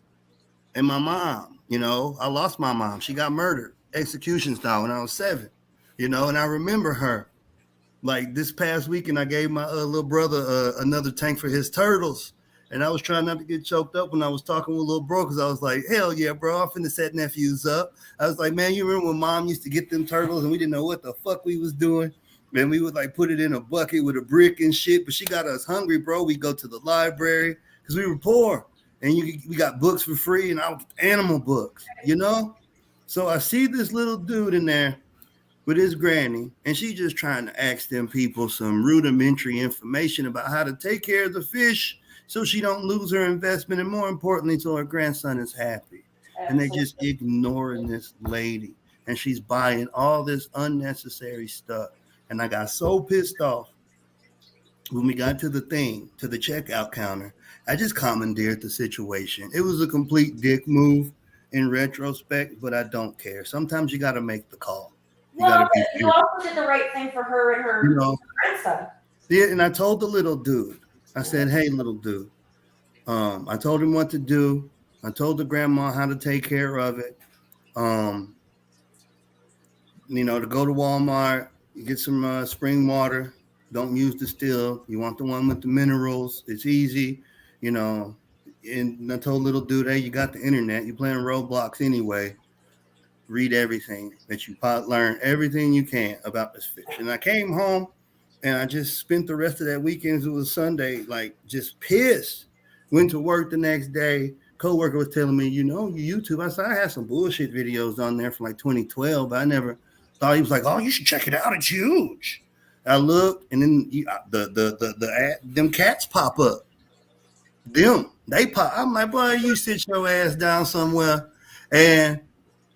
and my mom, I lost my mom. She got murdered execution style when I was 7, and I remember her. Like this past weekend, I gave my little brother another tank for his turtles. And I was trying not to get choked up when I was talking with little bro, because I was like, hell yeah, bro, I'm finna set nephews up. I was like, man, you remember when mom used to get them turtles and we didn't know what the fuck we was doing? And we would like put it in a bucket with a brick and shit, but she got us hungry, bro. We go to the library because we were poor, and we got books for free, and I would get animal books, So I see this little dude in there with his granny, and she just trying to ask them people some rudimentary information about how to take care of the fish so she don't lose her investment, and more importantly, so her grandson is happy. And they just ignoring this lady, and she's buying all this unnecessary stuff. And I got so pissed off when we got to the checkout counter. I just commandeered the situation. It was a complete dick move in retrospect, but I don't care. Sometimes you got to make the call. You also did the right thing for her and her grandson. Yeah, and I told the little dude, I said, hey, little dude, I told him what to do. I told the grandma how to take care of it. To go to Walmart, get some spring water. Don't use the still. You want the one with the minerals. It's easy, And I told little dude, hey, you got the internet. You're playing Roblox anyway. Read everything that you learn, everything you can about this fish. And I came home, and I just spent the rest of that weekend. It was Sunday, like just pissed. Went to work the next day. Coworker was telling me, your YouTube. I said, I had some bullshit videos on there from like 2012, but I never thought. He was like, oh, you should check it out. It's huge. I looked, and then them cats pop up. They pop. I'm like, boy, you sit your ass down somewhere. And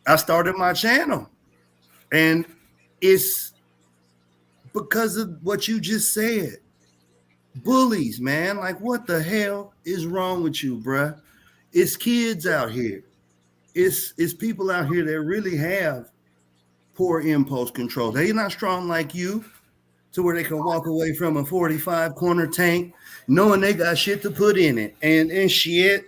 I started my channel, and it's because of what you just said. Bullies, man. Like, what the hell is wrong with you, bruh? It's kids out here. it's people out here that really have poor impulse control. They're not strong like you to where they can walk away from a 45 corner tank knowing they got shit to put in it and shit.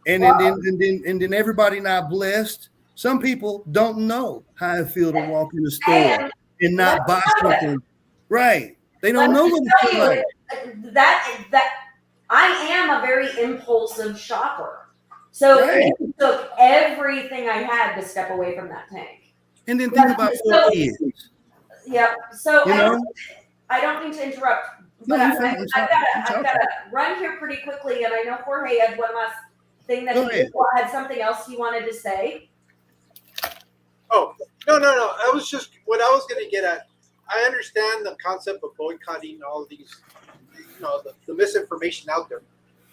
And then everybody not blessed. Some people don't know how it feel to walk in the store and not buy something. Right. They don't know what it feels like. That I am a very impulsive shopper. So it took everything I had to step away from that tank. And then think about 4 kids. Yeah. So You know? I don't mean to interrupt, but No, I've gotta run here pretty quickly, and I know Jorge had one last thing that he had something else he wanted to say. Oh, no. I was just what I was going to get at. I understand the concept of boycotting all these, the misinformation out there.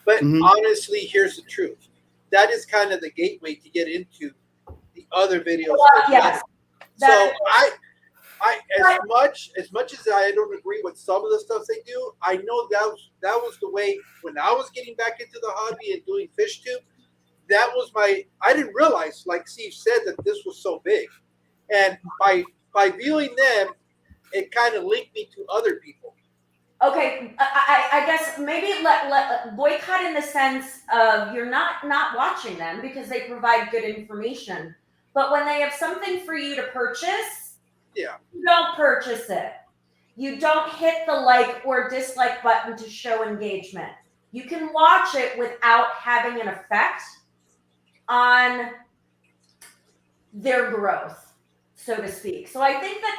But honestly, here's the truth. That is kind of the gateway to get into the other videos. Yes. So as much as I don't agree with some of the stuff they do, I know that was the way when I was getting back into the hobby and doing fish tube. That was I didn't realize, like Steve said, that this was so big. And by viewing them, it kind of linked me to other people. Okay, I guess maybe let boycott in the sense of you're not watching them because they provide good information. But when they have something for you to purchase, you don't purchase it. You don't hit the like or dislike button to show engagement. You can watch it without having an effect on their growth, so to speak. So I think that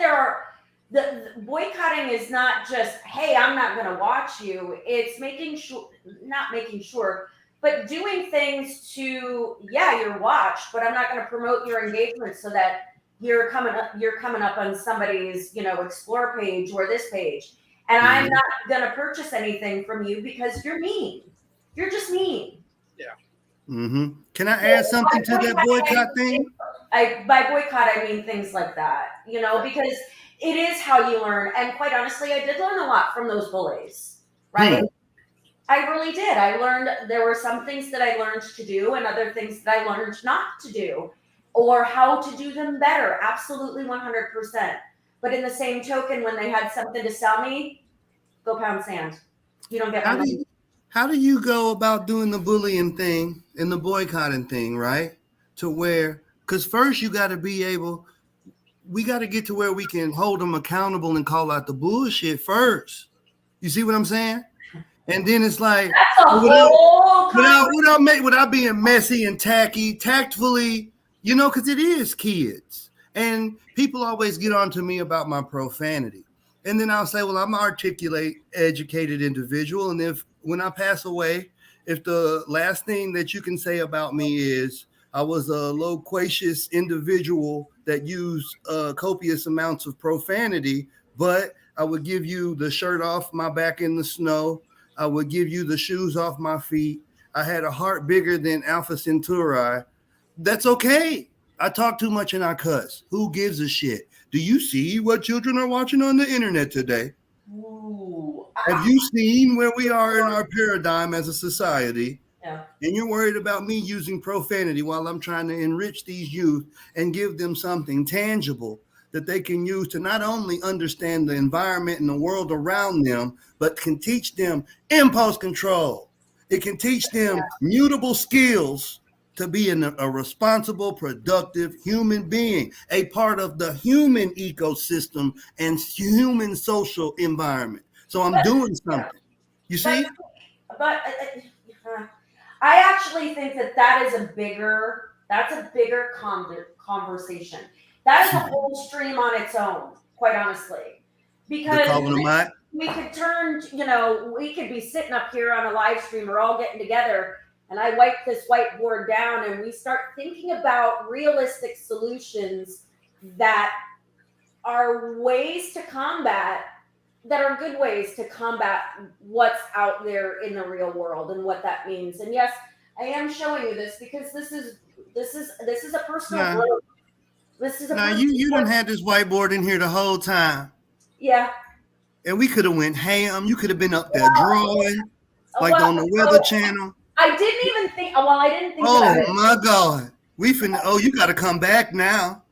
the boycotting is not just, hey, I'm not going to watch you. It's not making sure, but doing things to, you're watched, but I'm not going to promote your engagement so that you're coming up on somebody's, explore page or this page. And I'm not going to purchase anything from you because you're mean. You're just mean. Yeah. Mm-hmm. Can I add something to that boycott thing? By boycott, I mean things like that, because it is how you learn. And quite honestly, I did learn a lot from those bullies, right? I really did. I learned there were some things that I learned to do and other things that I learned not to do or how to do them better. Absolutely 100%. But in the same token, when they had something to sell me, go pound sand. You don't get my money. How do you go about doing the bullying thing and the boycotting thing, right? To where, because first you got to be able, we got to get to where we can hold them accountable and call out the bullshit first. You see what I'm saying? And then it's like, without being messy and tacky, tactfully, because it is kids. And people always get on to me about my profanity. And then I'll say, well, I'm an articulate, educated individual. And when I pass away, if the last thing that you can say about me is I was a loquacious individual that used copious amounts of profanity, but I would give you the shirt off my back in the snow. I would give you the shoes off my feet. I had a heart bigger than Alpha Centauri. That's okay. I talk too much and I cuss. Who gives a shit? Do you see what children are watching on the internet today? Ooh. Have you seen where we are in our paradigm as a society? Yeah. And you're worried about me using profanity while I'm trying to enrich these youth and give them something tangible that they can use to not only understand the environment and the world around them, but can teach them impulse control. It can teach them mutable skills to be a responsible, productive human being, a part of the human ecosystem and human social environment. So I'm doing something. You see? But I actually think that is a bigger conversation. That is a whole stream on its own, quite honestly. Because we could turn, we could be sitting up here on a live stream, we're all getting together, and I wipe this whiteboard down and we start thinking about realistic solutions that are ways to combat, that are good ways to combat what's out there in the real world and what that means. And yes, I am showing you this because this is a personal growth. You done had this whiteboard in here the whole time. Yeah. And we could have went ham. You could have been up there drawing, on the Weather Channel. I didn't even think. Well, I didn't think. Oh my God! You got to come back now.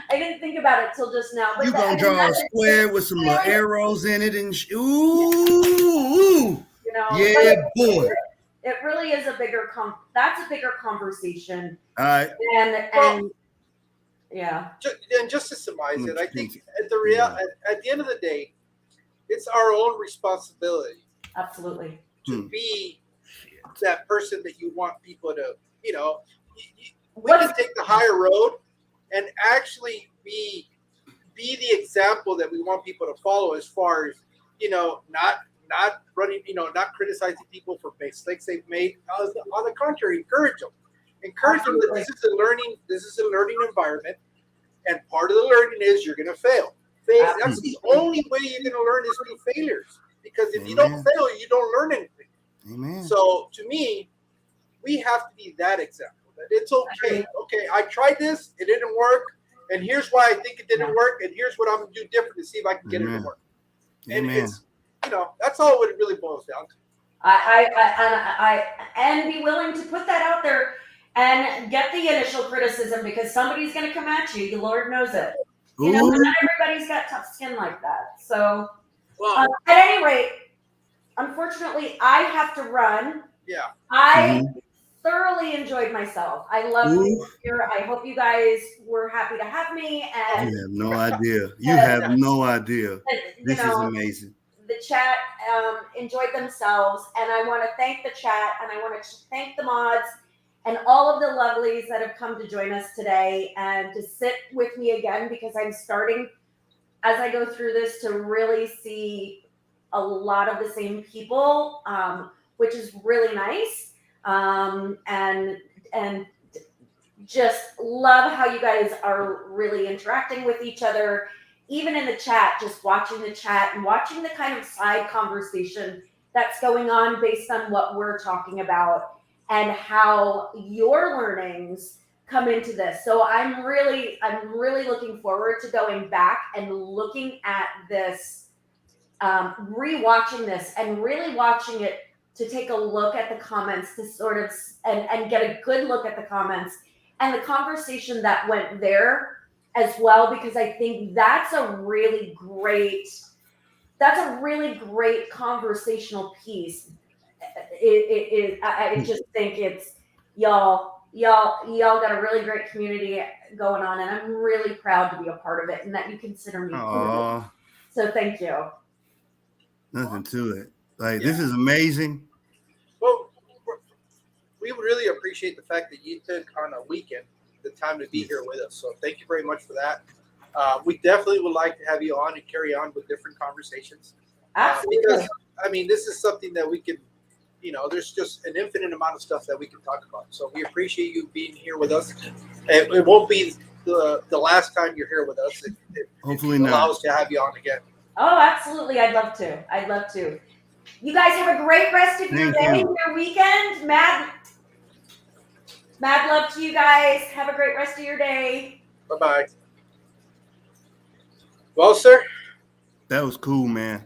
I didn't think about it till just now. But You gonna draw a square with some little arrows in it and ooh. Yeah, boy. It really is a bigger that's a bigger conversation. All right. And yeah. And just to surmise it, I think at the end of the day, it's our own responsibility. Absolutely. To be that person that you want people to, we can take the higher road and actually be the example that we want people to follow as far as, not running, not criticizing people for mistakes they've made. On the contrary, encourage them that this is a learning environment, and part of the learning is you're going to fail. That's the only way you're going to learn is through failures, because if you don't fail, you don't learn anything. Amen. So to me, we have to be that example. That it's okay. Okay, I tried this, it didn't work, and here's why I think it didn't work, and here's what I'm going to do different to see if I can get it to work. And it's, that's all what it really boils down to. I and be willing to put that out there and get the initial criticism, because somebody's going to come at you. The Lord knows it. Not everybody's got tough skin like that. So, at any rate, unfortunately, I have to run. Yeah. I thoroughly enjoyed myself. I love being here. I hope you guys were happy to have me. And you have no idea. You have no idea. This is amazing. The chat enjoyed themselves, and I want to thank the chat, and I want to thank the mods and all of the lovelies that have come to join us today and to sit with me again, because I'm starting, as I go through this, to really see a lot of the same people, which is really nice. And just love how you guys are really interacting with each other, even in the chat, just watching the chat and watching the kind of side conversation that's going on based on what we're talking about and how your learnings come into this. So I'm really looking forward to going back and looking at this, rewatching this and really watching it, to take a look at the comments, to sort of and get a good look at the comments and the conversation that went there as well, because I think that's a really great conversational piece. I just think it's y'all got a really great community going on, and I'm really proud to be a part of it, and that you consider me. So thank you. Nothing to it. This is amazing. Well, we really appreciate the fact that you took on a weekend the time to be here with us. So thank you very much for that. We definitely would like to have you on and carry on with different conversations. Absolutely. Because, this is something that we can, there's just an infinite amount of stuff that we can talk about. So we appreciate you being here with us. It won't be the last time you're here with us. Hopefully not. Allow us to have you on again. Oh, absolutely. I'd love to. You guys have a great rest of your day, your weekend. Mad love to you guys. Have a great rest of your day. Bye-bye. Well, sir. That was cool, man.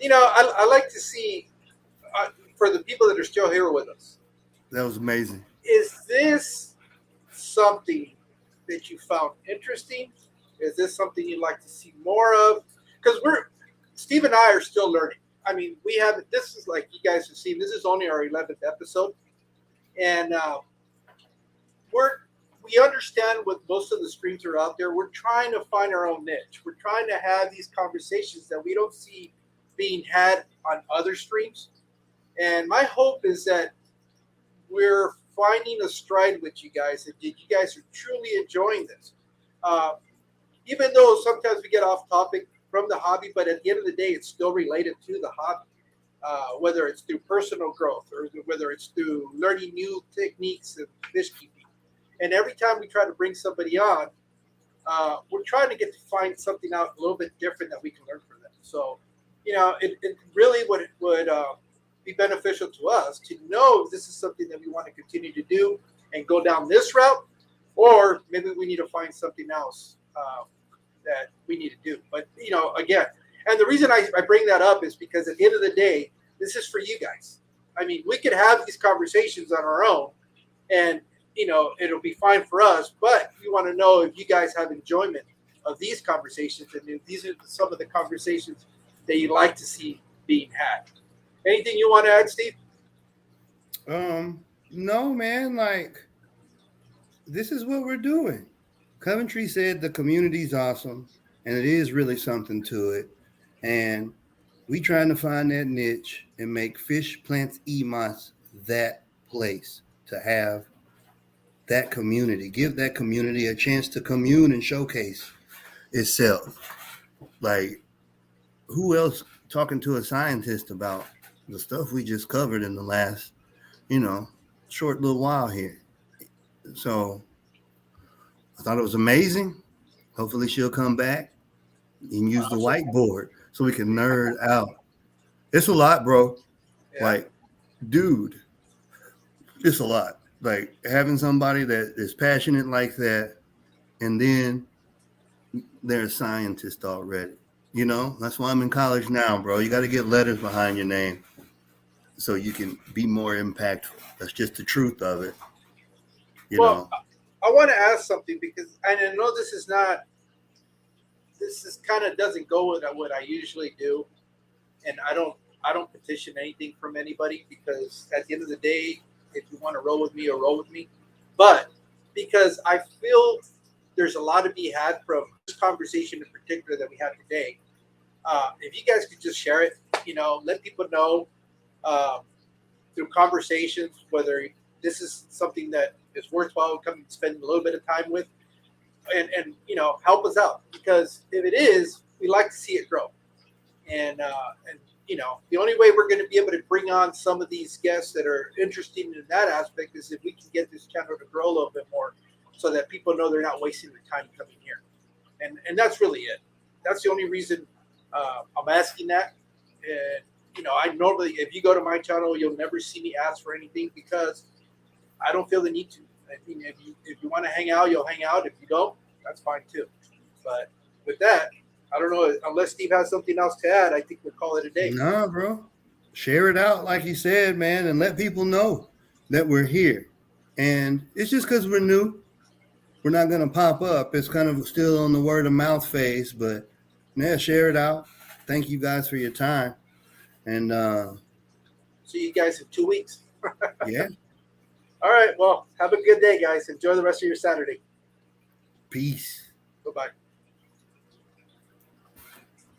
I like to see, for the people that are still here with us. That was amazing. Is this something that you found interesting? Is this something you'd like to see more of? Because Steve and I are still learning. This is, like you guys have seen, this is only our 11th episode. And we understand what most of the streams are out there. We're trying to find our own niche. We're trying to have these conversations that we don't see being had on other streams. And my hope is that we're finding a stride with you guys, and you guys are truly enjoying this. Even though sometimes we get off topic from the hobby, but at the end of the day, it's still related to the hobby, whether it's through personal growth or whether it's through learning new techniques of fish keeping. And every time we try to bring somebody on, we're trying to get to find something out a little bit different that we can learn from them. So, it really would be beneficial to us to know if this is something that we want to continue to do and go down this route, or maybe we need to find something else that we need to do. But, again, and the reason I bring that up is because at the end of the day, this is for you guys. We could have these conversations on our own, and it'll be fine for us. But we want to know if you guys have enjoyment of these conversations, and if these are some of the conversations that you like to see being had. Anything you want to add, Steve? No, man. Like, this is what we're doing. Coventry said the community's awesome, and it is really something to it. And we trying to find that niche and make Fish Plants Emos that place to have that community, give that community a chance to commune and showcase itself. Like, who else talking to a scientist about the stuff we just covered in the last, short little while here? So I thought it was amazing. Hopefully she'll come back and use the whiteboard so we can nerd out. It's a lot, bro. Yeah. Like, dude, it's a lot. Like, having somebody that is passionate like that, and then they're a scientist already. That's why I'm in college now, bro. You got to get letters behind your name so you can be more impactful. That's just the truth of it. I want to ask something, because I know this is kind of doesn't go with what I usually do, and I don't petition anything from anybody, because at the end of the day, if you want to roll with me, but because I feel there's a lot to be had from this conversation in particular that we had today. If you guys could just share it, let people know through conversations whether this is something that is worthwhile coming to spend a little bit of time with, and help us out, because if it is, we like to see it grow. And the only way we're going to be able to bring on some of these guests that are interested in that aspect is if we can get this channel to grow a little bit more, so that people know they're not wasting their time coming here. And that's really it. That's the only reason I'm asking that. And I normally, if you go to my channel, you'll never see me ask for anything, because I don't feel the need to. I mean, if you want to hang out, you'll hang out. If you don't, that's fine too. But with that, I don't know, unless Steve has something else to add, I think we'll call it a day. Nah, bro. Share it out, like you said, man, and let people know that we're here. And it's just because we're new. We're not going to pop up. It's kind of still on the word of mouth phase, but yeah, share it out. Thank you guys for your time. And see you guys in 2 weeks. Yeah. All right. Well, have a good day, guys. Enjoy the rest of your Saturday. Peace. Bye-bye.